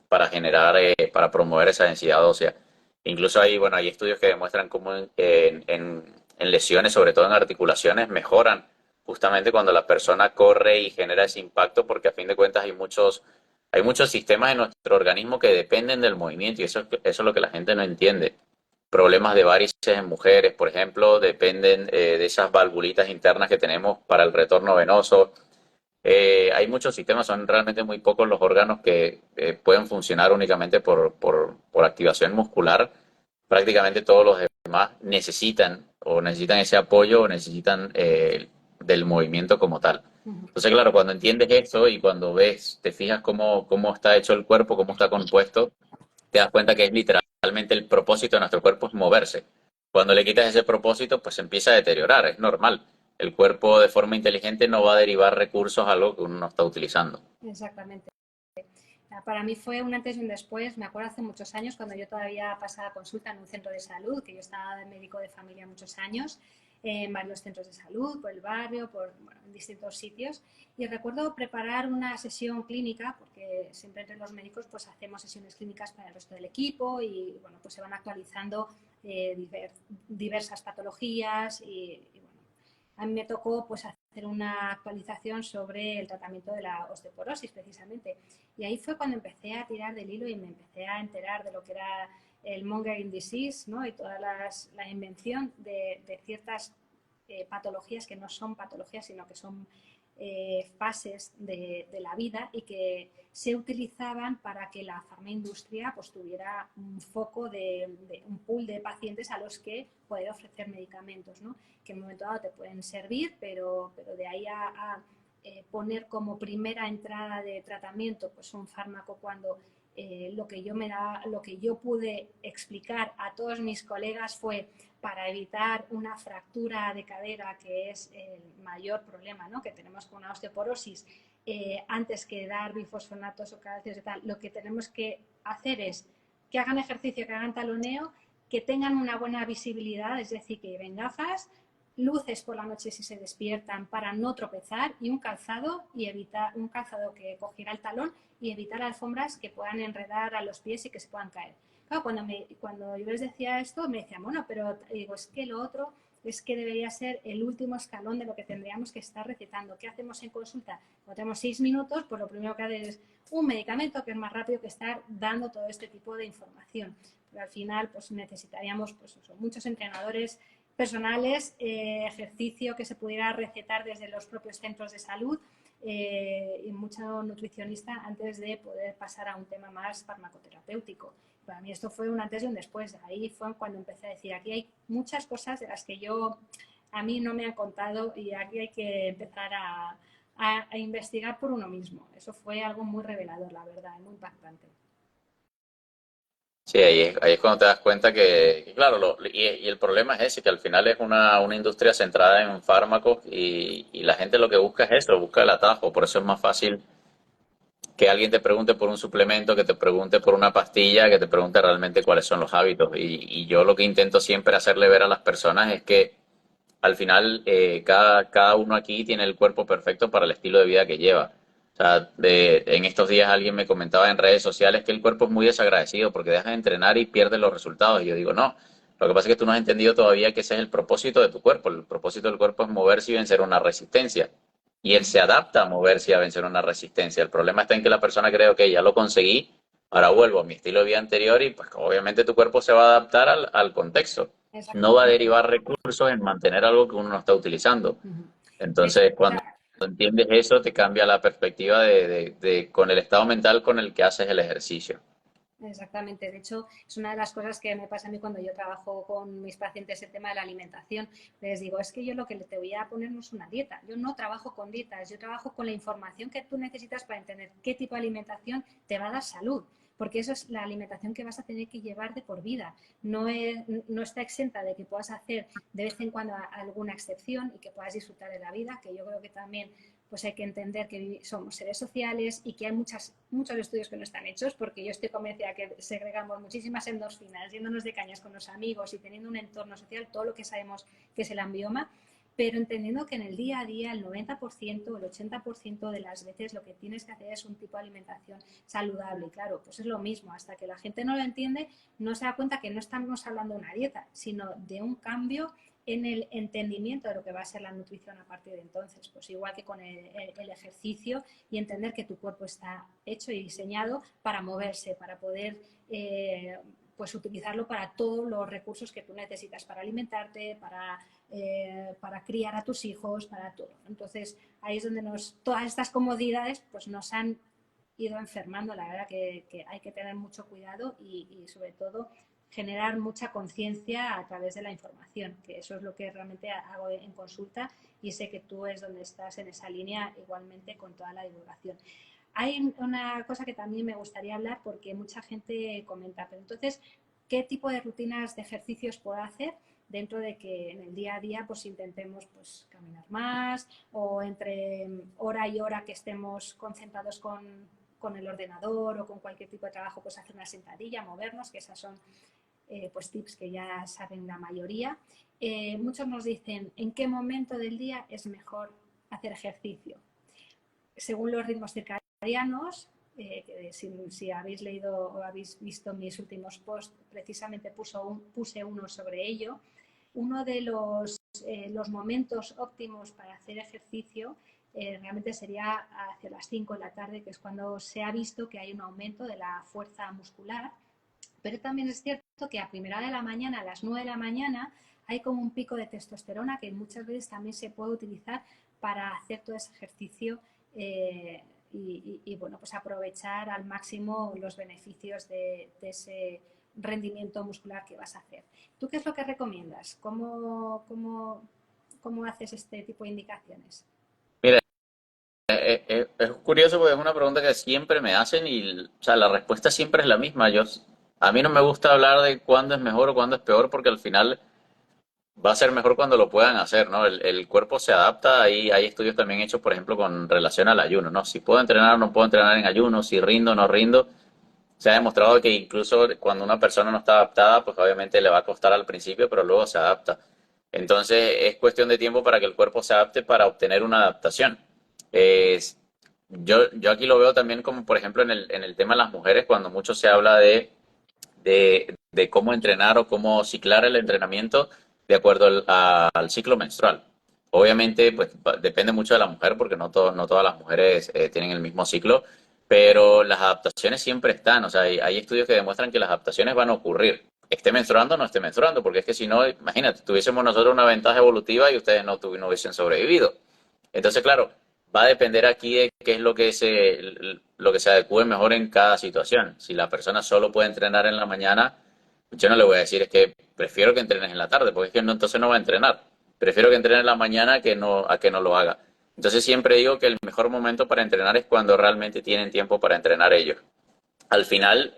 para generar, para promover esa densidad ósea. Incluso hay, bueno, hay estudios que demuestran cómo en lesiones, sobre todo en articulaciones, mejoran justamente cuando la persona corre y genera ese impacto, porque a fin de cuentas hay muchos sistemas en nuestro organismo que dependen del movimiento y eso es lo que la gente no entiende. Problemas de varices en mujeres, por ejemplo, dependen de esas valvulitas internas que tenemos para el retorno venoso. Hay muchos sistemas, son realmente muy pocos los órganos que pueden funcionar únicamente por activación muscular. Prácticamente todos los demás necesitan ese apoyo o necesitan del movimiento como tal. Uh -huh. Entonces, claro, cuando entiendes esto y cuando ves, te fijas cómo está hecho el cuerpo, cómo está compuesto, te das cuenta que es literalmente el propósito de nuestro cuerpo es moverse. Cuando le quitas ese propósito, pues se empieza a deteriorar, es normal. El cuerpo de forma inteligente no va a derivar recursos a algo que uno no está utilizando. Exactamente. Para mí fue un antes y un después. Me acuerdo hace muchos años cuando yo todavía pasaba consulta en un centro de salud, que yo estaba de médico de familia muchos años. en varios centros de salud, por el barrio, bueno, en distintos sitios. Y recuerdo preparar una sesión clínica, porque siempre entre los médicos pues hacemos sesiones clínicas para el resto del equipo y bueno, pues se van actualizando diversas patologías y bueno, a mí me tocó pues hacer una actualización sobre el tratamiento de la osteoporosis precisamente. Y ahí fue cuando empecé a tirar del hilo y me empecé a enterar de lo que era el mongering disease, ¿no? Y toda la invención de ciertas patologías que no son patologías, sino que son fases de la vida y que se utilizaban para que la farmaindustria pues, tuviera un foco un pool de pacientes a los que poder ofrecer medicamentos, ¿no? Que en un momento dado te pueden servir, pero de ahí a poner como primera entrada de tratamiento pues un fármaco cuando lo que yo pude explicar a todos mis colegas fue para evitar una fractura de cadera, que es el mayor problema, ¿no? Que tenemos con una osteoporosis, antes que dar bifosfonatos o calcios y tal, lo que tenemos que hacer es que hagan ejercicio, que hagan taloneo, que tengan una buena visibilidad, es decir, que lleven gafas, luces por la noche si se despiertan para no tropezar y un calzado que cogiera el talón y evitar alfombras que puedan enredar a los pies y que se puedan caer. Claro, cuando yo les decía esto me decían, bueno, pero digo, es que lo otro es que debería ser el último escalón de lo que tendríamos que estar recetando. ¿Qué hacemos en consulta? Cuando tenemos 6 minutos, pues lo primero que hacer es un medicamento que es más rápido que estar dando todo este tipo de información. Pero al final pues necesitaríamos pues, muchos entrenadores personales, ejercicio que se pudiera recetar desde los propios centros de salud y mucho nutricionista antes de poder pasar a un tema más farmacoterapéutico. Para mí esto fue un antes y un después. Ahí fue cuando empecé a decir, aquí hay muchas cosas de las que a mí no me han contado y aquí hay que empezar a investigar por uno mismo. Eso fue algo muy revelador, la verdad, muy impactante. Sí, ahí es cuando te das cuenta que claro, y el problema es ese, que al final es una industria centrada en fármacos y la gente lo que busca es eso, busca el atajo. Por eso es más fácil que alguien te pregunte por un suplemento, que te pregunte por una pastilla, que te pregunte realmente cuáles son los hábitos. Y yo lo que intento siempre hacerle ver a las personas es que al final cada uno aquí tiene el cuerpo perfecto para el estilo de vida que lleva. O sea, en estos días alguien me comentaba en redes sociales que el cuerpo es muy desagradecido porque dejas de entrenar y pierdes los resultados. Y yo digo, no, lo que pasa es que tú no has entendido todavía que ese es el propósito de tu cuerpo. El propósito del cuerpo es moverse y vencer una resistencia. Y él se adapta a moverse y a vencer una resistencia. El problema está en que la persona cree, ok, ya lo conseguí, ahora vuelvo a mi estilo de vida anterior y pues obviamente tu cuerpo se va a adaptar al contexto. No va a Exactamente. derivar recursos en mantener algo que uno no está utilizando. Uh-huh. De hecho, Entonces, cuando entiendes eso, te cambia la perspectiva con el estado mental con el que haces el ejercicio. exactamente. De hecho, es una de las cosas que me pasa a mí cuando yo trabajo con mis pacientes el tema de la alimentación. Les digo, es que yo lo que te voy a poner no es una dieta. Yo no trabajo con dietas, yo trabajo con la información que tú necesitas para entender qué tipo de alimentación te va a dar salud. Porque eso es la alimentación que vas a tener que llevar de por vida. No está exenta de que puedas hacer de vez en cuando alguna excepción y que puedas disfrutar de la vida, que yo creo que también pues hay que entender que somos seres sociales y que hay muchos estudios que no están hechos, porque yo estoy convencida que segregamos muchísimas endorfinas, yéndonos de cañas con los amigos y teniendo un entorno social, todo lo que sabemos que es el ambioma, pero entendiendo que en el día a día el 90%, el 80% de las veces lo que tienes que hacer es un tipo de alimentación saludable. Y claro, pues es lo mismo, hasta que la gente no lo entiende, no se da cuenta que no estamos hablando de una dieta, sino de un cambio en el entendimiento de lo que va a ser la nutrición a partir de entonces. Pues igual que con el ejercicio y entender que tu cuerpo está hecho y diseñado para moverse, para poder pues utilizarlo para todos los recursos que tú necesitas, para alimentarte, para criar a tus hijos, para todo. Entonces ahí es donde todas estas comodidades pues nos han ido enfermando. La verdad que hay que tener mucho cuidado y sobre todo generar mucha conciencia a través de la información, que eso es lo que realmente hago en consulta y sé que tú es donde estás en esa línea igualmente con toda la divulgación. Hay una cosa que también me gustaría hablar porque mucha gente comenta, pero entonces, ¿qué tipo de rutinas de ejercicios puedo hacer dentro de que en el día a día pues intentemos pues caminar más o entre hora y hora que estemos concentrados con el ordenador o con cualquier tipo de trabajo, pues hacer una sentadilla, movernos, que esas son pues tips que ya saben la mayoría. muchos nos dicen en qué momento del día es mejor hacer ejercicio. Según los ritmos circadianos, si habéis leído o habéis visto mis últimos posts, precisamente puse uno sobre ello. Uno de los momentos óptimos para hacer ejercicio realmente sería hacia las 5 de la tarde, que es cuando se ha visto que hay un aumento de la fuerza muscular. Pero también es cierto que a primera hora de la mañana, a las 9 de la mañana, hay como un pico de testosterona que muchas veces también se puede utilizar para hacer todo ese ejercicio y bueno, pues aprovechar al máximo los beneficios de ese rendimiento muscular que vas a hacer. ¿Tú qué es lo que recomiendas? ¿Cómo haces este tipo de indicaciones? Mira, es curioso porque es una pregunta que siempre me hacen y, o sea, la respuesta siempre es la misma. A mí no me gusta hablar de cuándo es mejor o cuándo es peor porque al final va a ser mejor cuando lo puedan hacer, ¿no? El cuerpo se adapta, hay estudios también hechos, por ejemplo, con relación al ayuno, ¿no? Si puedo entrenar o no puedo entrenar en ayuno, si rindo o no rindo. Se ha demostrado que incluso cuando una persona no está adaptada, pues obviamente le va a costar al principio, pero luego se adapta. Entonces es cuestión de tiempo para que el cuerpo se adapte para obtener una adaptación. Es- yo aquí lo veo también como, por ejemplo, en el tema de las mujeres, cuando mucho se habla de cómo entrenar o cómo ciclar el entrenamiento de acuerdo al ciclo menstrual. Obviamente, pues depende mucho de la mujer, porque no todas las mujeres tienen el mismo ciclo, pero las adaptaciones siempre están. O sea, hay estudios que demuestran que las adaptaciones van a ocurrir. Esté menstruando o no esté menstruando, porque es que si no, imagínate, tuviésemos nosotros una ventaja evolutiva y ustedes no hubiesen sobrevivido. Entonces, claro, va a depender aquí de qué es lo que se adecue mejor en cada situación. Si la persona solo puede entrenar en la mañana, yo no le voy a decir es que prefiero que entrenes en la tarde, porque es que no, entonces no va a entrenar. Prefiero que entrene en la mañana a que no lo haga. Entonces siempre digo que el mejor momento para entrenar es cuando realmente tienen tiempo para entrenar ellos. Al final,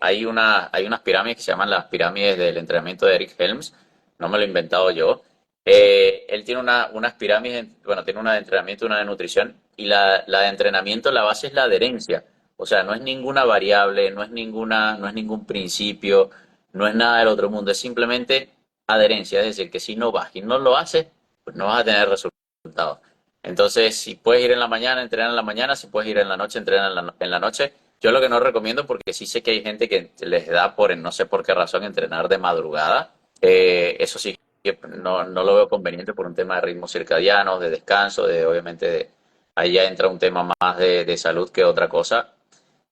hay unas pirámides que se llaman las pirámides del entrenamiento de Eric Helms, no me lo he inventado yo. Él tiene unas pirámides, bueno, tiene una de entrenamiento y una de nutrición, y la de entrenamiento, la base es la adherencia. O sea, no es ninguna variable, no es ningún principio, no es nada del otro mundo, es simplemente adherencia. Es decir, que si no vas y no lo haces, pues no vas a tener resultados. Entonces, si puedes ir en la mañana, entrena en la mañana, si puedes ir en la noche, entrena en la noche. Yo lo que no recomiendo, porque sí sé que hay gente que les da por, no sé por qué razón, entrenar de madrugada. Eso sí que no lo veo conveniente por un tema de ritmos circadianos, de descanso, obviamente, ahí ya entra un tema más de salud que otra cosa.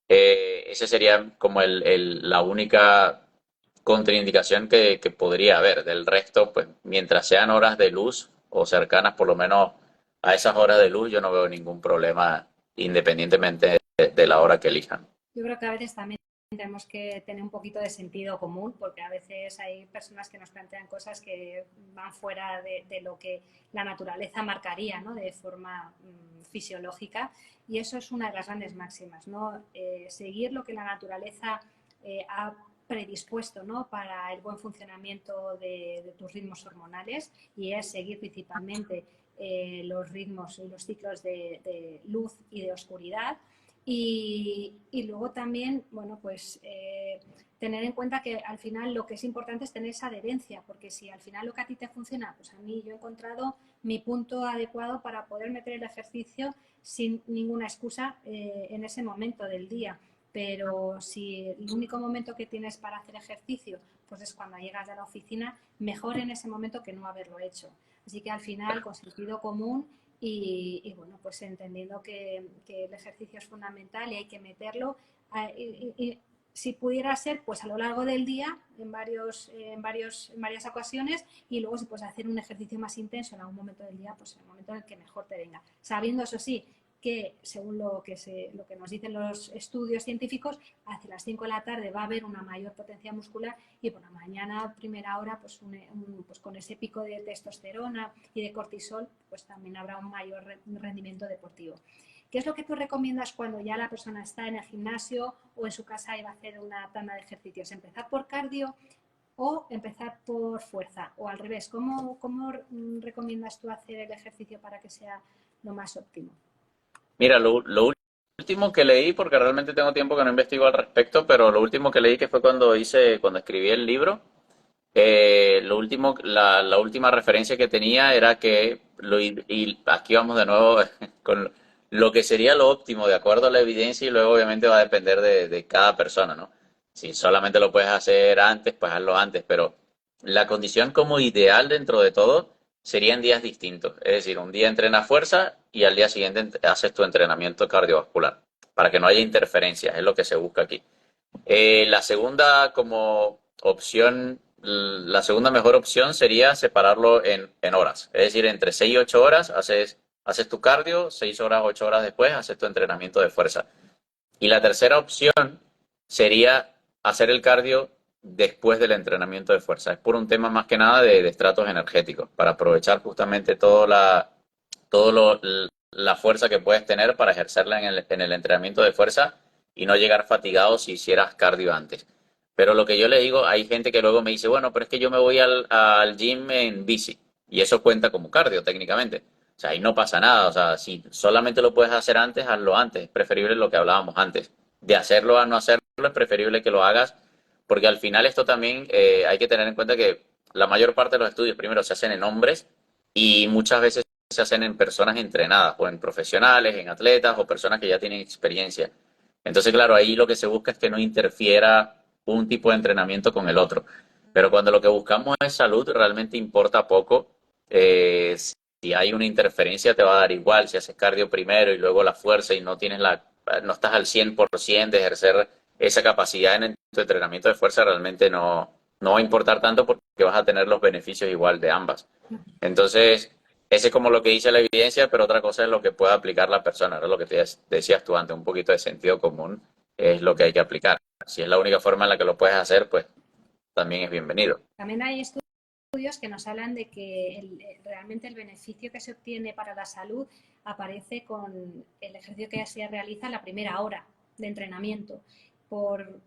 Ese sería como la única contraindicación que podría haber. Del resto, pues mientras sean horas de luz o cercanas por lo menos a esas horas de luz, yo no veo ningún problema independientemente de la hora que elijan. Yo creo que a veces también tenemos que tener un poquito de sentido común, porque a veces hay personas que nos plantean cosas que van fuera de lo que la naturaleza marcaría, ¿no? De forma fisiológica, y eso es una de las grandes máximas, ¿no? Seguir lo que la naturaleza ha predispuesto, ¿no? Para el buen funcionamiento de tus ritmos hormonales, y es seguir principalmente los ritmos y los ciclos de luz y de oscuridad. Y luego también, bueno, pues tener en cuenta que al final lo que es importante es tener esa adherencia, porque si al final lo que a ti te funciona, pues a mí yo he encontrado mi punto adecuado para poder meter el ejercicio sin ninguna excusa en ese momento del día. Pero si el único momento que tienes para hacer ejercicio pues es cuando llegas a la oficina, mejor en ese momento que no haberlo hecho. Así que al final, con sentido común bueno, pues entendiendo que el ejercicio es fundamental y hay que meterlo. Y si pudiera ser, pues a lo largo del día, en varias ocasiones, y luego si puedes hacer un ejercicio más intenso en algún momento del día, pues en el momento en el que mejor te venga. Sabiendo, eso sí, que según lo que nos dicen los estudios científicos, hacia las 5 de la tarde va a haber una mayor potencia muscular y por la mañana, primera hora, pues, pues con ese pico de testosterona y de cortisol, pues también habrá un mayor rendimiento deportivo. ¿Qué es lo que tú recomiendas cuando ya la persona está en el gimnasio o en su casa y va a hacer una tanda de ejercicios? ¿Empezar por cardio o empezar por fuerza? O al revés, ¿cómo recomiendas tú hacer el ejercicio para que sea lo más óptimo? Mira, lo último que leí, porque realmente tengo tiempo que no investigo al respecto, pero lo último que leí que fue cuando escribí el libro, Lo último, la última referencia que tenía era que, y aquí vamos de nuevo con lo que sería lo óptimo de acuerdo a la evidencia y luego obviamente va a depender de cada persona, ¿no? Si solamente lo puedes hacer antes, pues hazlo antes, pero la condición como ideal dentro de todo serían días distintos. Es decir, un día entrenas fuerza y al día siguiente haces tu entrenamiento cardiovascular, para que no haya interferencias, es lo que se busca aquí. La segunda como opción, la segunda mejor opción sería separarlo en horas. Es decir, entre 6 y 8 horas haces tu cardio, 6 horas, 8 horas después haces tu entrenamiento de fuerza. Y la tercera opción sería hacer el cardio después del entrenamiento de fuerza. Es por un tema más que nada de estratos energéticos, para aprovechar justamente todo la fuerza que puedes tener para ejercerla en el entrenamiento de fuerza y no llegar fatigado si hicieras cardio antes. Pero lo que yo le digo, hay gente que luego me dice, bueno, pero es que yo me voy al gym en bici y eso cuenta como cardio técnicamente. O sea, ahí no pasa nada. O sea, si solamente lo puedes hacer antes, hazlo antes. Es preferible lo que hablábamos antes. De hacerlo a no hacerlo, es preferible que lo hagas, porque al final esto también hay que tener en cuenta que la mayor parte de los estudios primero se hacen en hombres y muchas veces se hacen en personas entrenadas o en profesionales, en atletas o personas que ya tienen experiencia. Entonces, claro, ahí lo que se busca es que no interfiera un tipo de entrenamiento con el otro. Pero cuando lo que buscamos es salud, realmente importa poco. Si hay una interferencia, te va a dar igual si haces cardio primero y luego la fuerza y no estás al 100% de ejercer esa capacidad en tu entrenamiento de fuerza, realmente no va a importar tanto porque vas a tener los beneficios igual de ambas. Entonces, ese es como lo que dice la evidencia, pero otra cosa es lo que pueda aplicar la persona, ¿no? Lo que te decías tú antes, un poquito de sentido común es lo que hay que aplicar. Si es la única forma en la que lo puedes hacer, pues también es bienvenido. También hay estudios que nos hablan de que realmente el beneficio que se obtiene para la salud aparece con el ejercicio que se realiza en la primera hora de entrenamiento. Por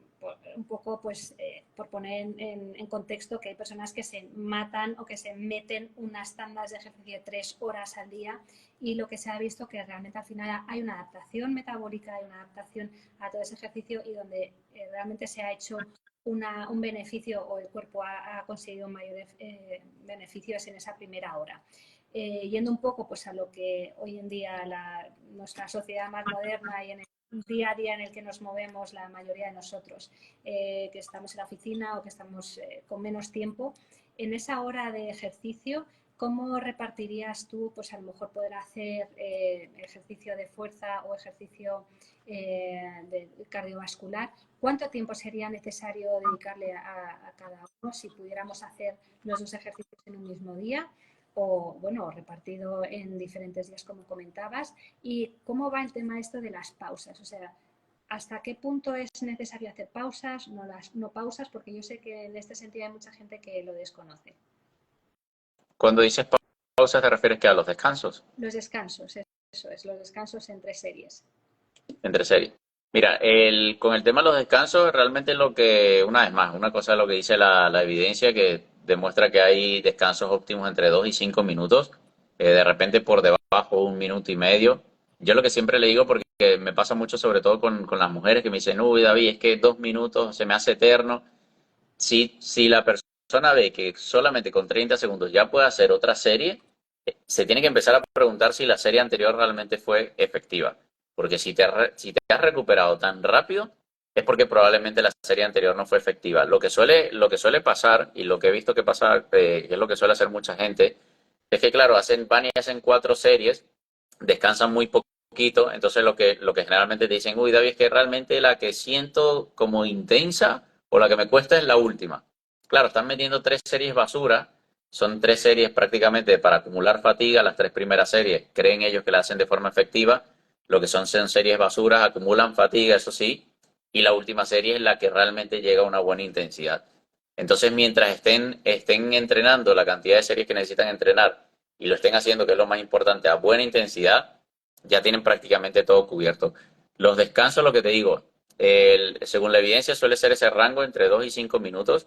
un poco, pues, por poner en contexto que hay personas que se matan o que se meten unas tandas de ejercicio de 3 horas al día y lo que se ha visto que realmente al final hay una adaptación metabólica, hay una adaptación a todo ese ejercicio y donde realmente se ha hecho un beneficio o el cuerpo ha conseguido mayores beneficios en esa primera hora. Yendo un poco pues a lo que hoy en día nuestra sociedad más moderna y en el día a día en el que nos movemos la mayoría de nosotros, que estamos en la oficina o que estamos con menos tiempo, en esa hora de ejercicio, ¿cómo repartirías tú, pues a lo mejor poder hacer ejercicio de fuerza o ejercicio de cardiovascular? ¿Cuánto tiempo sería necesario dedicarle a cada uno si pudiéramos hacer los dos ejercicios en un mismo día? O bueno, repartido en diferentes días como comentabas, y cómo va el tema esto de las pausas, o sea, hasta qué punto es necesario hacer pausas, no pausas, porque yo sé que en este sentido hay mucha gente que lo desconoce. Cuando dices pausa, ¿te refieres que a los descansos Los descansos, eso es, los descansos entre series. entre series? Mira, con el tema de los descansos, realmente lo que, una vez más, una cosa es lo que dice la evidencia, que demuestra que hay descansos óptimos entre 2 y 5 minutos, de repente por debajo 1 minuto y medio. Yo lo que siempre le digo, porque me pasa mucho sobre todo con las mujeres que me dicen, uy, David, es que 2 minutos se me hace eterno. Si la persona ve que solamente con 30 segundos ya puede hacer otra serie, se tiene que empezar a preguntar si la serie anterior realmente fue efectiva. Porque si te has recuperado tan rápido, es porque probablemente la serie anterior no fue efectiva. Lo que suele pasar, y lo que he visto que pasa, que es lo que suele hacer mucha gente, es que, claro, van y hacen 4 series, descansan muy poquito, entonces lo que generalmente te dicen, uy, David, es que realmente la que siento como intensa o la que me cuesta es la última. Claro, están metiendo 3 series basura, son 3 series prácticamente para acumular fatiga, las 3 primeras series creen ellos que la hacen de forma efectiva, lo que son series basuras, acumulan fatiga, eso sí, y la última serie es la que realmente llega a una buena intensidad. Entonces, mientras estén entrenando la cantidad de series que necesitan entrenar y lo estén haciendo, que es lo más importante, a buena intensidad, ya tienen prácticamente todo cubierto. Los descansos, lo que te digo, según la evidencia suele ser ese rango entre 2 y 5 minutos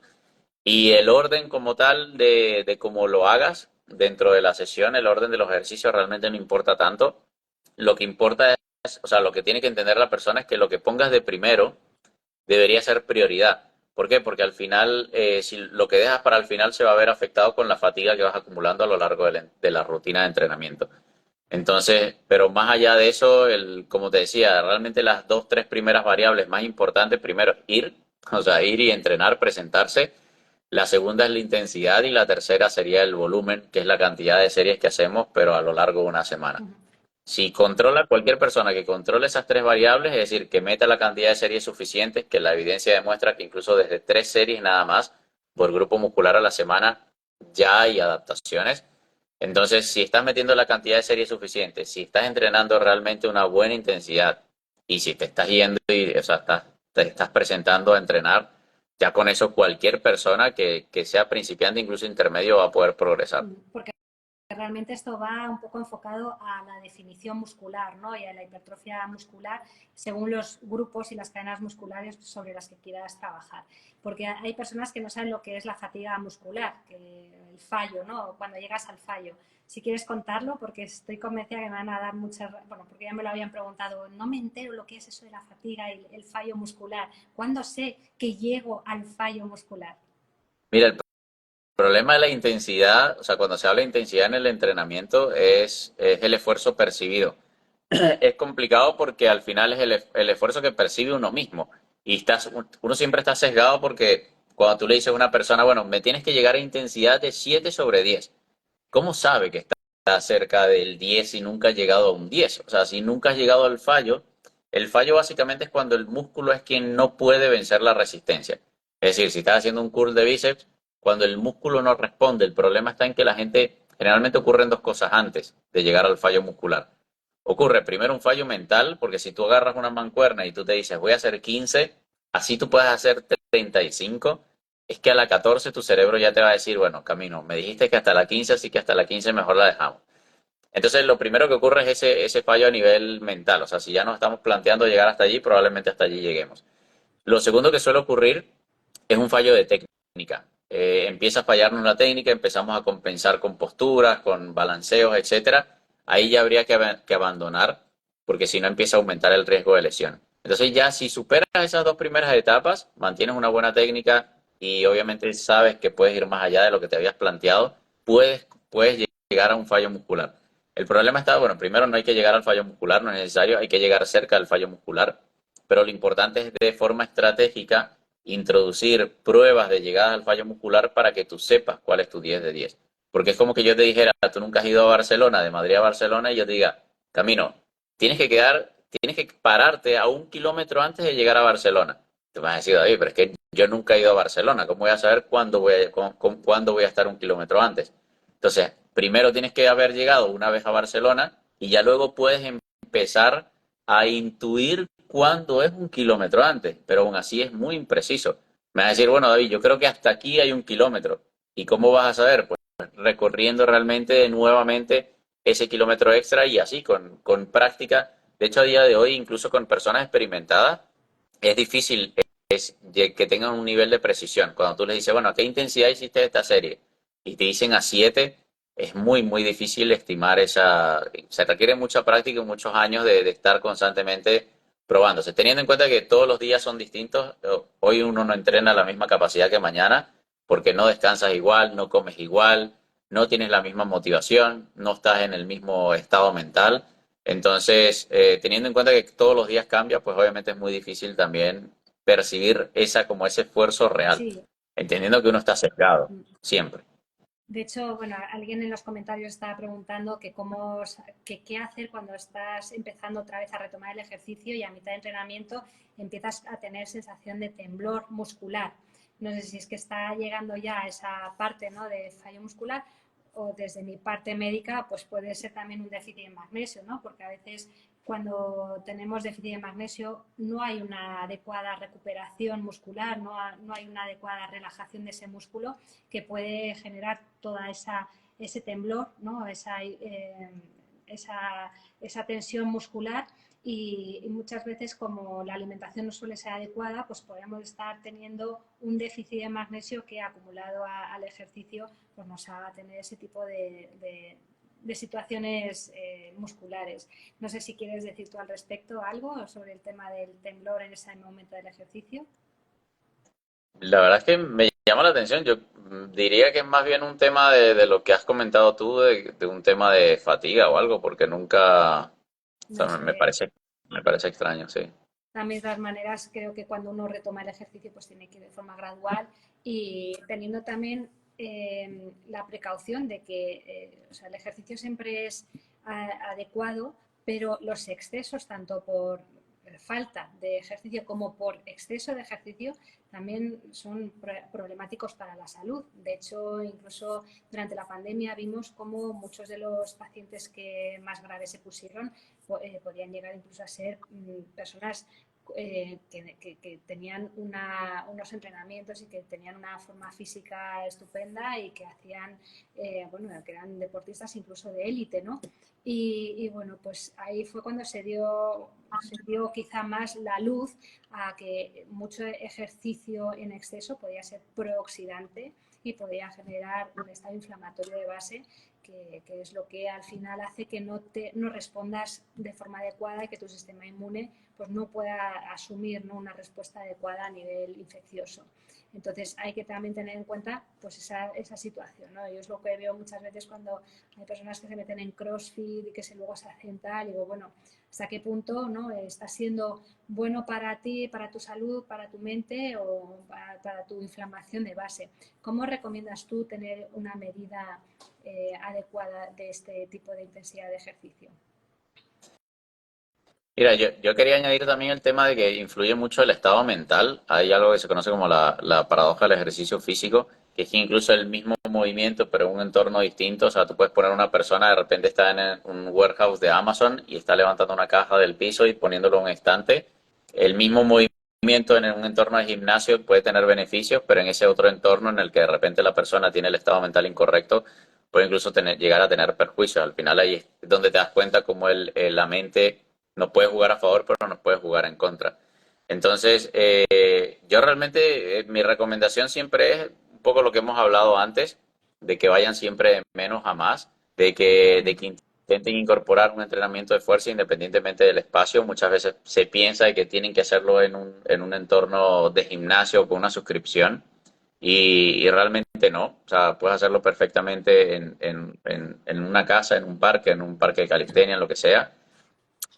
y el orden como tal de cómo lo hagas dentro de la sesión, el orden de los ejercicios realmente no importa tanto. Lo que importa es, o sea, lo que tiene que entender la persona es que lo que pongas de primero debería ser prioridad. ¿Por qué? Porque al final, si lo que dejas para el final se va a ver afectado con la fatiga que vas acumulando a lo largo de la rutina de entrenamiento. Entonces, pero más allá de eso, como te decía, realmente las dos, tres primeras variables más importantes, primero ir, o sea, ir y entrenar, presentarse. La segunda es la intensidad y la tercera sería el volumen, que es la cantidad de series que hacemos, pero a lo largo de una semana. Ujú. Si controla cualquier persona que controle esas tres variables, es decir, que meta la cantidad de series suficientes, que la evidencia demuestra que incluso desde 3 series nada más por grupo muscular a la semana ya hay adaptaciones. Entonces, si estás metiendo la cantidad de series suficiente, si estás entrenando realmente una buena intensidad y si te estás yendo y, o sea, te estás presentando a entrenar, ya con eso cualquier persona que sea principiante, incluso intermedio, va a poder progresar. Porque realmente esto va un poco enfocado a la definición muscular, ¿no? Y a la hipertrofia muscular según los grupos y las cadenas musculares sobre las que quieras trabajar. Porque hay personas que no saben lo que es la fatiga muscular, que el fallo, ¿no? Cuando llegas al fallo. Si quieres contarlo, porque estoy convencida que me van a dar muchas... Bueno, porque ya me lo habían preguntado, no me entero lo que es eso de la fatiga y el fallo muscular. ¿Cuándo sé que llego al fallo muscular? Mira, el problema de la intensidad, o sea, cuando se habla de intensidad en el entrenamiento, es el esfuerzo percibido. Es complicado porque al final es el esfuerzo que percibe uno mismo. Y uno siempre está sesgado porque cuando tú le dices a una persona, bueno, me tienes que llegar a intensidad de 7/10. ¿Cómo sabe que está cerca del 10 si nunca has llegado a un 10? O sea, si nunca has llegado al fallo, el fallo básicamente es cuando el músculo es quien no puede vencer la resistencia. Es decir, si estás haciendo un curl de bíceps, cuando el músculo no responde, el problema está en que la gente, generalmente ocurren dos cosas antes de llegar al fallo muscular. Ocurre primero un fallo mental, porque si tú agarras una mancuerna y tú te dices, voy a hacer 15, así tú puedes hacer 35, es que a la 14 tu cerebro ya te va a decir, bueno, Camino, me dijiste que hasta la 15, así que hasta la 15 mejor la dejamos. Entonces, lo primero que ocurre es ese fallo a nivel mental. O sea, si ya nos estamos planteando llegar hasta allí, probablemente hasta allí lleguemos. Lo segundo que suele ocurrir es un fallo de técnica. Empieza a fallarnos la técnica, empezamos a compensar con posturas, con balanceos, etcétera. Ahí ya habría que abandonar, porque si no empieza a aumentar el riesgo de lesión. Entonces ya si superas esas dos primeras etapas, mantienes una buena técnica y obviamente sabes que puedes ir más allá de lo que te habías planteado, puedes llegar a un fallo muscular. El problema está, bueno, primero no hay que llegar al fallo muscular, no es necesario, hay que llegar cerca del fallo muscular, pero lo importante es de forma estratégica introducir pruebas de llegada al fallo muscular para que tú sepas cuál es tu 10/10. Porque es como que yo te dijera, tú nunca has ido a Barcelona, de Madrid a Barcelona, y yo te diga, Camino, tienes que pararte a 1 kilómetro antes de llegar a Barcelona. Te vas a decir, David, pero es que yo nunca he ido a Barcelona, ¿cómo voy a saber cuándo voy a estar 1 kilómetro antes? Entonces, primero tienes que haber llegado una vez a Barcelona y ya luego puedes empezar a intuir cuándo es 1 kilómetro antes, pero aún así es muy impreciso. Me vas a decir, bueno, David, yo creo que hasta aquí hay 1 kilómetro. ¿Y cómo vas a saber? Pues recorriendo realmente nuevamente ese kilómetro extra y así, con práctica. De hecho, a día de hoy, incluso con personas experimentadas, es difícil que tengan un nivel de precisión. Cuando tú les dices, bueno, ¿a qué intensidad hiciste esta serie? Y te dicen a 7, es muy, muy difícil estimar esa. Se requiere mucha práctica y muchos años de estar constantemente probándose. Teniendo en cuenta que todos los días son distintos, hoy uno no entrena a la misma capacidad que mañana, porque no descansas igual, no comes igual, no tienes la misma motivación, no estás en el mismo estado mental. Entonces, teniendo en cuenta que todos los días cambia, pues obviamente es muy difícil también percibir como ese esfuerzo real, Sí. entendiendo que uno está sesgado, siempre. De hecho, bueno, alguien en los comentarios estaba preguntando que qué hacer cuando estás empezando otra vez a retomar el ejercicio y a mitad de entrenamiento empiezas a tener sensación de temblor muscular. No sé si es que está llegando ya a esa parte, ¿no?, de fallo muscular, o desde mi parte médica, pues puede ser también un déficit de magnesio, ¿no? Porque a veces cuando tenemos déficit de magnesio no hay una adecuada recuperación muscular, no hay una adecuada relajación de ese músculo que puede generar toda ese temblor, ¿no? Esa tensión muscular y muchas veces como la alimentación no suele ser adecuada, pues podemos estar teniendo un déficit de magnesio que acumulado al ejercicio pues nos haga tener ese tipo de situaciones musculares. No sé si quieres decir tú al respecto algo sobre el tema del temblor en ese momento del ejercicio. La verdad es que me llama la atención. Yo diría que es más bien un tema de lo que has comentado tú, de un tema de fatiga o algo, porque nunca, o sea, No sé. me parece extraño, sí. También, de todas maneras, creo que cuando uno retoma el ejercicio, pues tiene que ir de forma gradual y teniendo también la precaución de que o sea, el ejercicio siempre es adecuado, pero los excesos, tanto por falta de ejercicio como por exceso de ejercicio, también son problemáticos para la salud. De hecho, incluso durante la pandemia vimos cómo muchos de los pacientes que más graves se pusieron podían llegar incluso a ser personas que tenían unos entrenamientos y que tenían una forma física estupenda y que hacían, bueno, que eran deportistas incluso de élite, ¿no? Bueno, pues ahí fue cuando se dio quizá más la luz a que mucho ejercicio en exceso podía ser prooxidante y podía generar un estado inflamatorio de base que es lo que al final hace que no respondas de forma adecuada y que tu sistema inmune pues no pueda asumir, ¿no?, una respuesta adecuada a nivel infeccioso. Entonces hay que también tener en cuenta pues esa situación, ¿no? Yo es lo que veo muchas veces cuando hay personas que se meten en CrossFit y que luego se hacen tal, y digo, bueno, ¿hasta qué punto, no, está siendo bueno para ti, para tu salud, para tu mente o para tu inflamación de base? ¿Cómo recomiendas tú tener una medida adecuada de este tipo de intensidad de ejercicio? Mira, yo quería añadir también el tema de que influye mucho el estado mental. Hay algo que se conoce como la paradoja del ejercicio físico, que es que incluso el mismo movimiento, pero en un entorno distinto, o sea, tú puedes poner una persona, de repente está en un warehouse de Amazon y está levantando una caja del piso y poniéndolo en un estante. El mismo movimiento en un entorno de gimnasio puede tener beneficios, pero en ese otro entorno en el que de repente la persona tiene el estado mental incorrecto, puede incluso llegar a tener perjuicios. Al final ahí es donde te das cuenta cómo la mente no puede jugar a favor, pero no puede jugar en contra. Entonces, yo realmente, mi recomendación siempre es un poco lo que hemos hablado antes, de que vayan siempre de menos a más, de que intenten incorporar un entrenamiento de fuerza independientemente del espacio. Muchas veces se piensa de que tienen que hacerlo en un entorno de gimnasio o con una suscripción y realmente no. O sea, puedes hacerlo perfectamente en una casa, en un parque de calistenia, en lo que sea.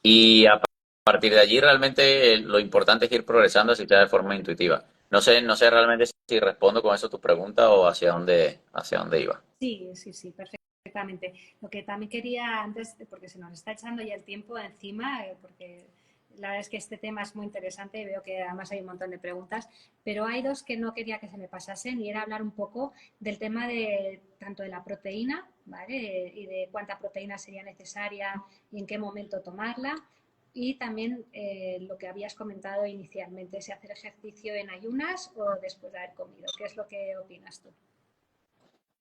Y a partir de allí realmente lo importante es ir progresando así sea de forma intuitiva. No sé realmente si respondo con eso tu pregunta o hacia dónde iba. Sí, sí, sí, perfectamente. Lo que también quería antes, porque se nos está echando ya el tiempo encima, porque la verdad es que este tema es muy interesante y veo que además hay un montón de preguntas, pero hay dos que no quería que se me pasasen y era hablar un poco del tema de tanto de la proteína, ¿vale? Y de cuánta proteína sería necesaria y en qué momento tomarla. Y también lo que habías comentado inicialmente, si hacer ejercicio en ayunas o después de haber comido. ¿Qué es lo que opinas tú?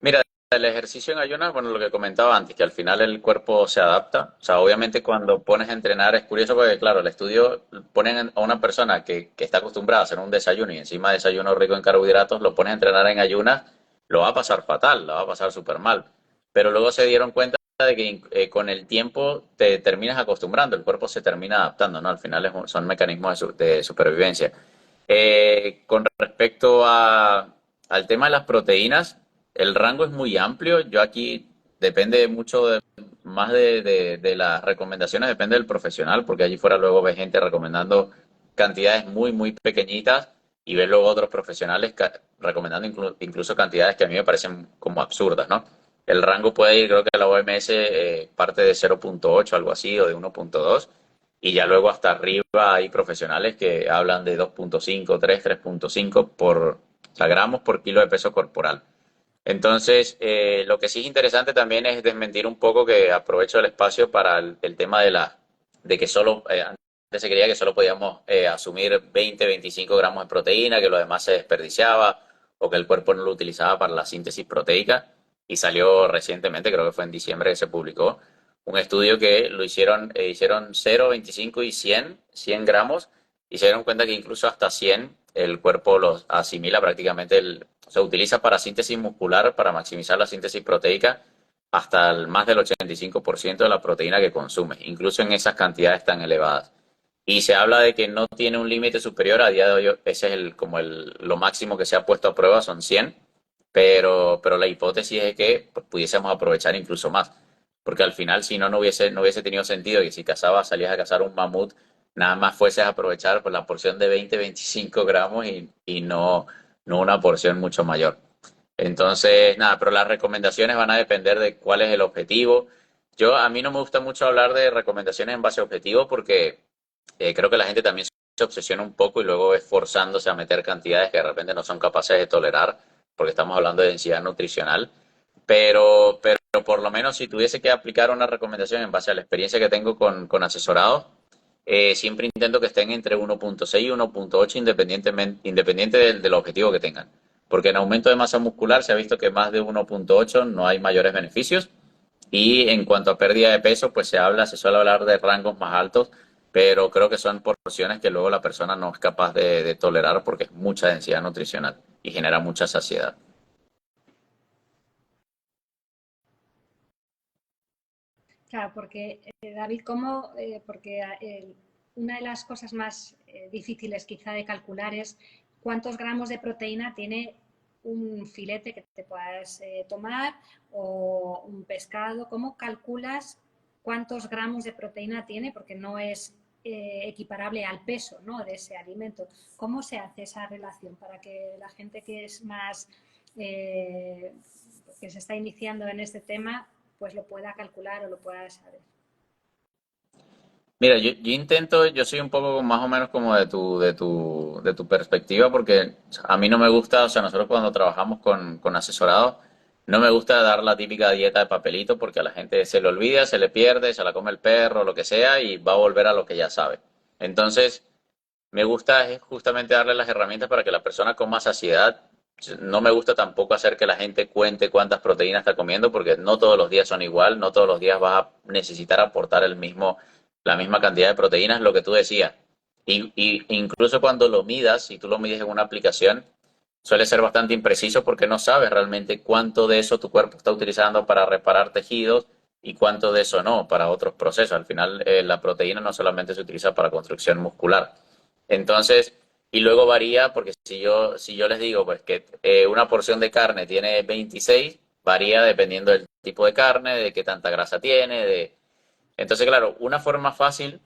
Mira, el ejercicio en ayunas, bueno, lo que comentaba antes, que al final el cuerpo se adapta. O sea, obviamente cuando pones a entrenar es curioso porque, claro, el estudio ponen a una persona que está acostumbrada a hacer un desayuno y encima desayuno rico en carbohidratos, lo pones a entrenar en ayunas, lo va a pasar fatal, lo va a pasar súper mal. Pero luego se dieron cuenta de que con el tiempo te terminas acostumbrando, el cuerpo se termina adaptando, ¿no? Al final son mecanismos de supervivencia. Con respecto al tema de las proteínas, el rango es muy amplio. Yo aquí depende mucho más de las recomendaciones, depende del profesional, porque allí fuera luego ves gente recomendando cantidades muy pequeñitas y ves luego otros profesionales recomendando incluso cantidades que a mí me parecen como absurdas, ¿no? El rango puede ir, creo que la OMS parte de 0,8, algo así, o de 1,2 y ya luego hasta arriba hay profesionales que hablan de 2,5, 3,5 o sea, gramos por kilo de peso corporal. Entonces, lo que sí es interesante también es desmentir un poco que aprovecho el espacio para el tema de que solo, antes se creía que solo podíamos asumir 20, 25 gramos de proteína, que lo demás se desperdiciaba o que el cuerpo no lo utilizaba para la síntesis proteica. Y salió recientemente, creo que fue en diciembre que se publicó, un estudio que hicieron 0, 25 y 100 gramos y se dieron cuenta que incluso hasta 100 el cuerpo los asimila prácticamente, se utiliza para síntesis muscular, para maximizar la síntesis proteica, hasta más del 85% de la proteína que consume, incluso en esas cantidades tan elevadas. y se habla de que no tiene un límite superior. A día de hoy ese es lo máximo que se ha puesto a prueba, son 100, pero la hipótesis es que pues, pudiésemos aprovechar incluso más, porque al final si no, no hubiese tenido sentido que si cazabas, salías a cazar un mamut, nada más fueses a aprovechar pues, la porción de 20-25 gramos y no una porción mucho mayor. Entonces, nada, pero las recomendaciones van a depender de cuál es el objetivo. A mí no me gusta mucho hablar de recomendaciones en base a objetivo porque creo que la gente también se obsesiona un poco y luego es forzándose a meter cantidades que de repente no son capaces de tolerar, porque estamos hablando de densidad nutricional. Pero por lo menos si tuviese que aplicar una recomendación en base a la experiencia que tengo con asesorados, siempre intento que estén entre 1.6 y 1.8 independiente del objetivo que tengan. Porque en aumento de masa muscular se ha visto que más de 1.8 no hay mayores beneficios. Y en cuanto a pérdida de peso, pues se suele hablar de rangos más altos, pero creo que son porciones que luego la persona no es capaz de tolerar porque es mucha densidad nutricional y genera mucha saciedad. Claro, porque David, ¿cómo? Porque una de las cosas más difíciles quizá de calcular es cuántos gramos de proteína tiene un filete que te puedas tomar o un pescado. ¿Cómo calculas cuántos gramos de proteína tiene? Porque no es equiparable al peso, ¿no?, de ese alimento. ¿Cómo se hace esa relación para que la gente que es más, eh, que se está iniciando en este tema, pues lo pueda calcular o lo pueda saber? Mira, yo soy un poco más o menos como de tu perspectiva, porque a mí no me gusta, o sea, nosotros cuando trabajamos con asesorados, no me gusta dar la típica dieta de papelito porque a la gente se le olvida, se le pierde, se la come el perro, lo que sea, y va a volver a lo que ya sabe. Entonces, me gusta es justamente darle las herramientas para que la persona coma saciedad. No me gusta tampoco hacer que la gente cuente cuántas proteínas está comiendo, porque no todos los días son igual, no todos los días vas a necesitar aportar la misma cantidad de proteínas, lo que tú decías. Incluso cuando lo midas, si tú lo mides en una aplicación, suele ser bastante impreciso porque no sabes realmente cuánto de eso tu cuerpo está utilizando para reparar tejidos y cuánto de eso no, para otros procesos. Al final, la proteína no solamente se utiliza para construcción muscular. Entonces, y luego varía, porque si yo les digo pues que una porción de carne tiene 26, varía dependiendo del tipo de carne, de qué tanta grasa tiene, entonces, claro, una forma fácil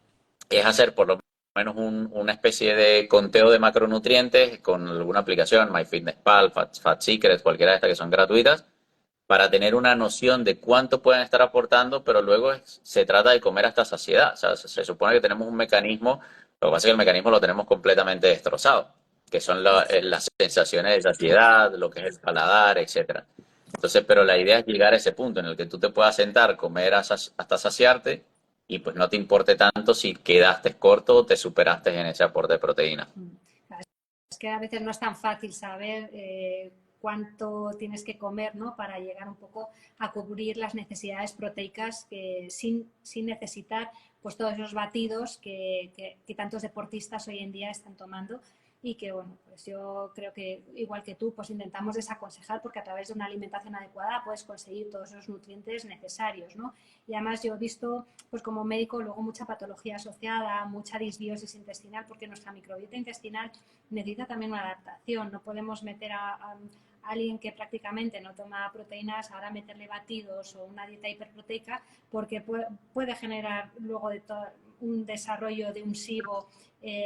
es hacer por lo menos una especie de conteo de macronutrientes con alguna aplicación, MyFitnessPal, Fat Secret, cualquiera de estas que son gratuitas, para tener una noción de cuánto pueden estar aportando, pero luego se trata de comer hasta saciedad. O sea, se supone que tenemos un mecanismo, lo que pasa es que el mecanismo lo tenemos completamente destrozado, que son las sensaciones de saciedad, lo que es el paladar, etcétera. Entonces, pero la idea es llegar a ese punto en el que tú te puedas sentar, comer hasta saciarte y pues no te importe tanto si quedaste corto o te superaste en ese aporte de proteína. Es que a veces no es tan fácil saber cuánto tienes que comer, ¿no?, para llegar un poco a cubrir las necesidades proteicas sin necesitar pues todos esos batidos que tantos deportistas hoy en día están tomando y que, bueno, pues yo creo que igual que tú, pues intentamos desaconsejar porque a través de una alimentación adecuada puedes conseguir todos esos nutrientes necesarios, ¿no? Y además yo he visto, pues como médico, luego mucha patología asociada, mucha disbiosis intestinal, porque nuestra microbiota intestinal necesita también una adaptación. No podemos meter a alguien que prácticamente no toma proteínas, ahora meterle batidos o una dieta hiperproteica, porque puede generar luego un desarrollo de un SIBO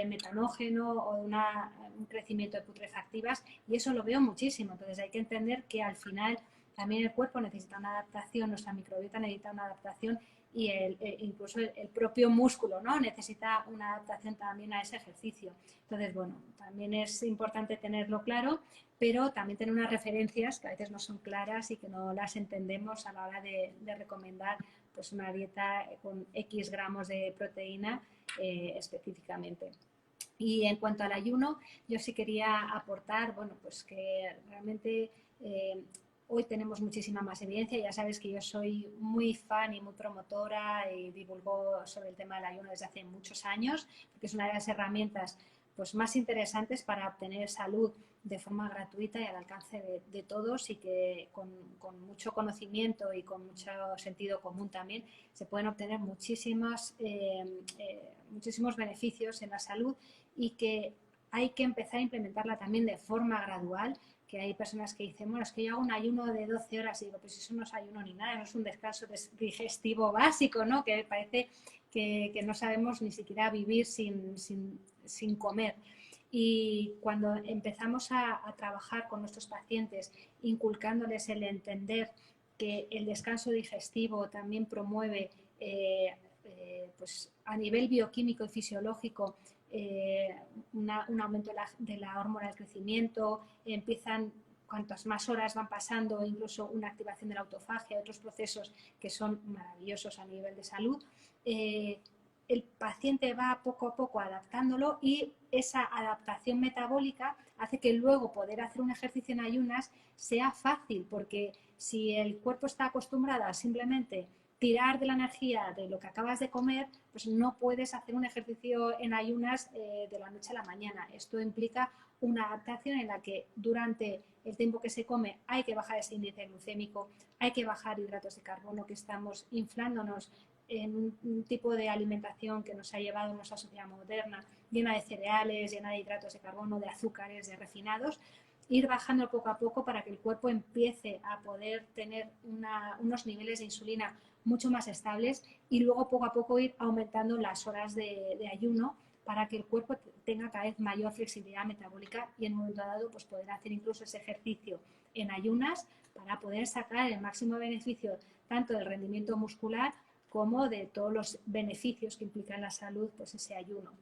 metanógeno o un crecimiento de putrefactivas, y eso lo veo muchísimo. Entonces hay que entender que al final también el cuerpo necesita una adaptación, nuestra microbiota necesita una adaptación y incluso el propio músculo, ¿no?, necesita una adaptación también a ese ejercicio. Entonces, bueno, también es importante tenerlo claro, pero también tener unas referencias que a veces no son claras y que no las entendemos a la hora de recomendar pues una dieta con X gramos de proteína específicamente. Y en cuanto al ayuno, yo sí quería aportar, bueno, pues que realmente hoy tenemos muchísima más evidencia. Ya sabes que yo soy muy fan y muy promotora y divulgo sobre el tema del ayuno desde hace muchos años, porque es una de las herramientas pues más interesantes para obtener salud de forma gratuita y al alcance de todos, y que con mucho conocimiento y con mucho sentido común también se pueden obtener muchísimos beneficios en la salud, y que hay que empezar a implementarla también de forma gradual. Que hay personas que dicen, bueno, es que yo hago un ayuno de 12 horas, y digo, pues eso no es ayuno ni nada, no es un descanso digestivo básico, ¿no? Que parece que no sabemos ni siquiera vivir sin comer. Y cuando empezamos a trabajar con nuestros pacientes, inculcándoles el entender que el descanso digestivo también promueve pues a nivel bioquímico y fisiológico un aumento de la hormona del crecimiento, empiezan, cuantas más horas van pasando, incluso una activación de la autofagia, otros procesos que son maravillosos a nivel de salud, el paciente va poco a poco adaptándolo, y esa adaptación metabólica hace que luego poder hacer un ejercicio en ayunas sea fácil, porque si el cuerpo está acostumbrado a simplemente tirar de la energía de lo que acabas de comer, pues no puedes hacer un ejercicio en ayunas de la noche a la mañana. Esto implica una adaptación en la que durante el tiempo que se come hay que bajar ese índice glucémico, hay que bajar hidratos de carbono, que estamos inflándonos en un tipo de alimentación que nos ha llevado nuestra sociedad moderna, llena de cereales, llena de hidratos de carbono, de azúcares, de refinados. Ir bajando poco a poco para que el cuerpo empiece a poder tener unos niveles de insulina mucho más estables, y luego poco a poco ir aumentando las horas de ayuno para que el cuerpo tenga cada vez mayor flexibilidad metabólica, y en un momento dado pues poder hacer incluso ese ejercicio en ayunas para poder sacar el máximo beneficio tanto del rendimiento muscular como de todos los beneficios que implica en la salud pues ese ayuno.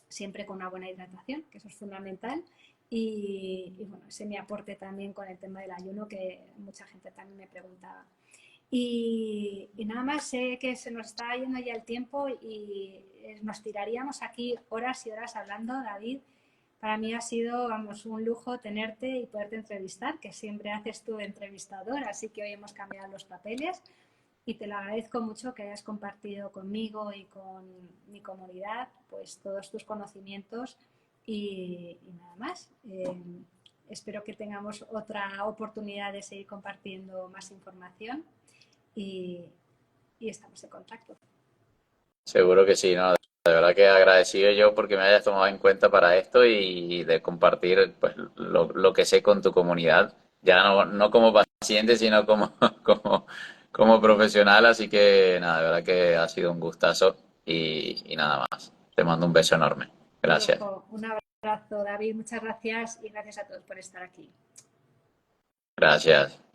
Siempre con una buena hidratación, que eso es fundamental. Y bueno, ese es mi aporte también con el tema del ayuno, que mucha gente también me preguntaba. Y nada más, sé que se nos está yendo ya el tiempo y nos tiraríamos aquí horas y horas hablando, David. Para mí ha sido, vamos, un lujo tenerte y poderte entrevistar, que siempre haces tú de entrevistador, así que hoy hemos cambiado los papeles, y te lo agradezco mucho que hayas compartido conmigo y con mi comunidad pues todos tus conocimientos, y nada más. Espero que tengamos otra oportunidad de seguir compartiendo más información, y estamos en contacto. Seguro que sí, ¿no? De verdad que agradecido yo porque me hayas tomado en cuenta para esto y de compartir pues lo que sé con tu comunidad, ya no como paciente, sino como profesional, así que nada, de verdad que ha sido un gustazo y nada más. Te mando un beso enorme. Un Gracias. lujo, un abrazo, David, muchas gracias, y gracias a todos por estar aquí. Gracias.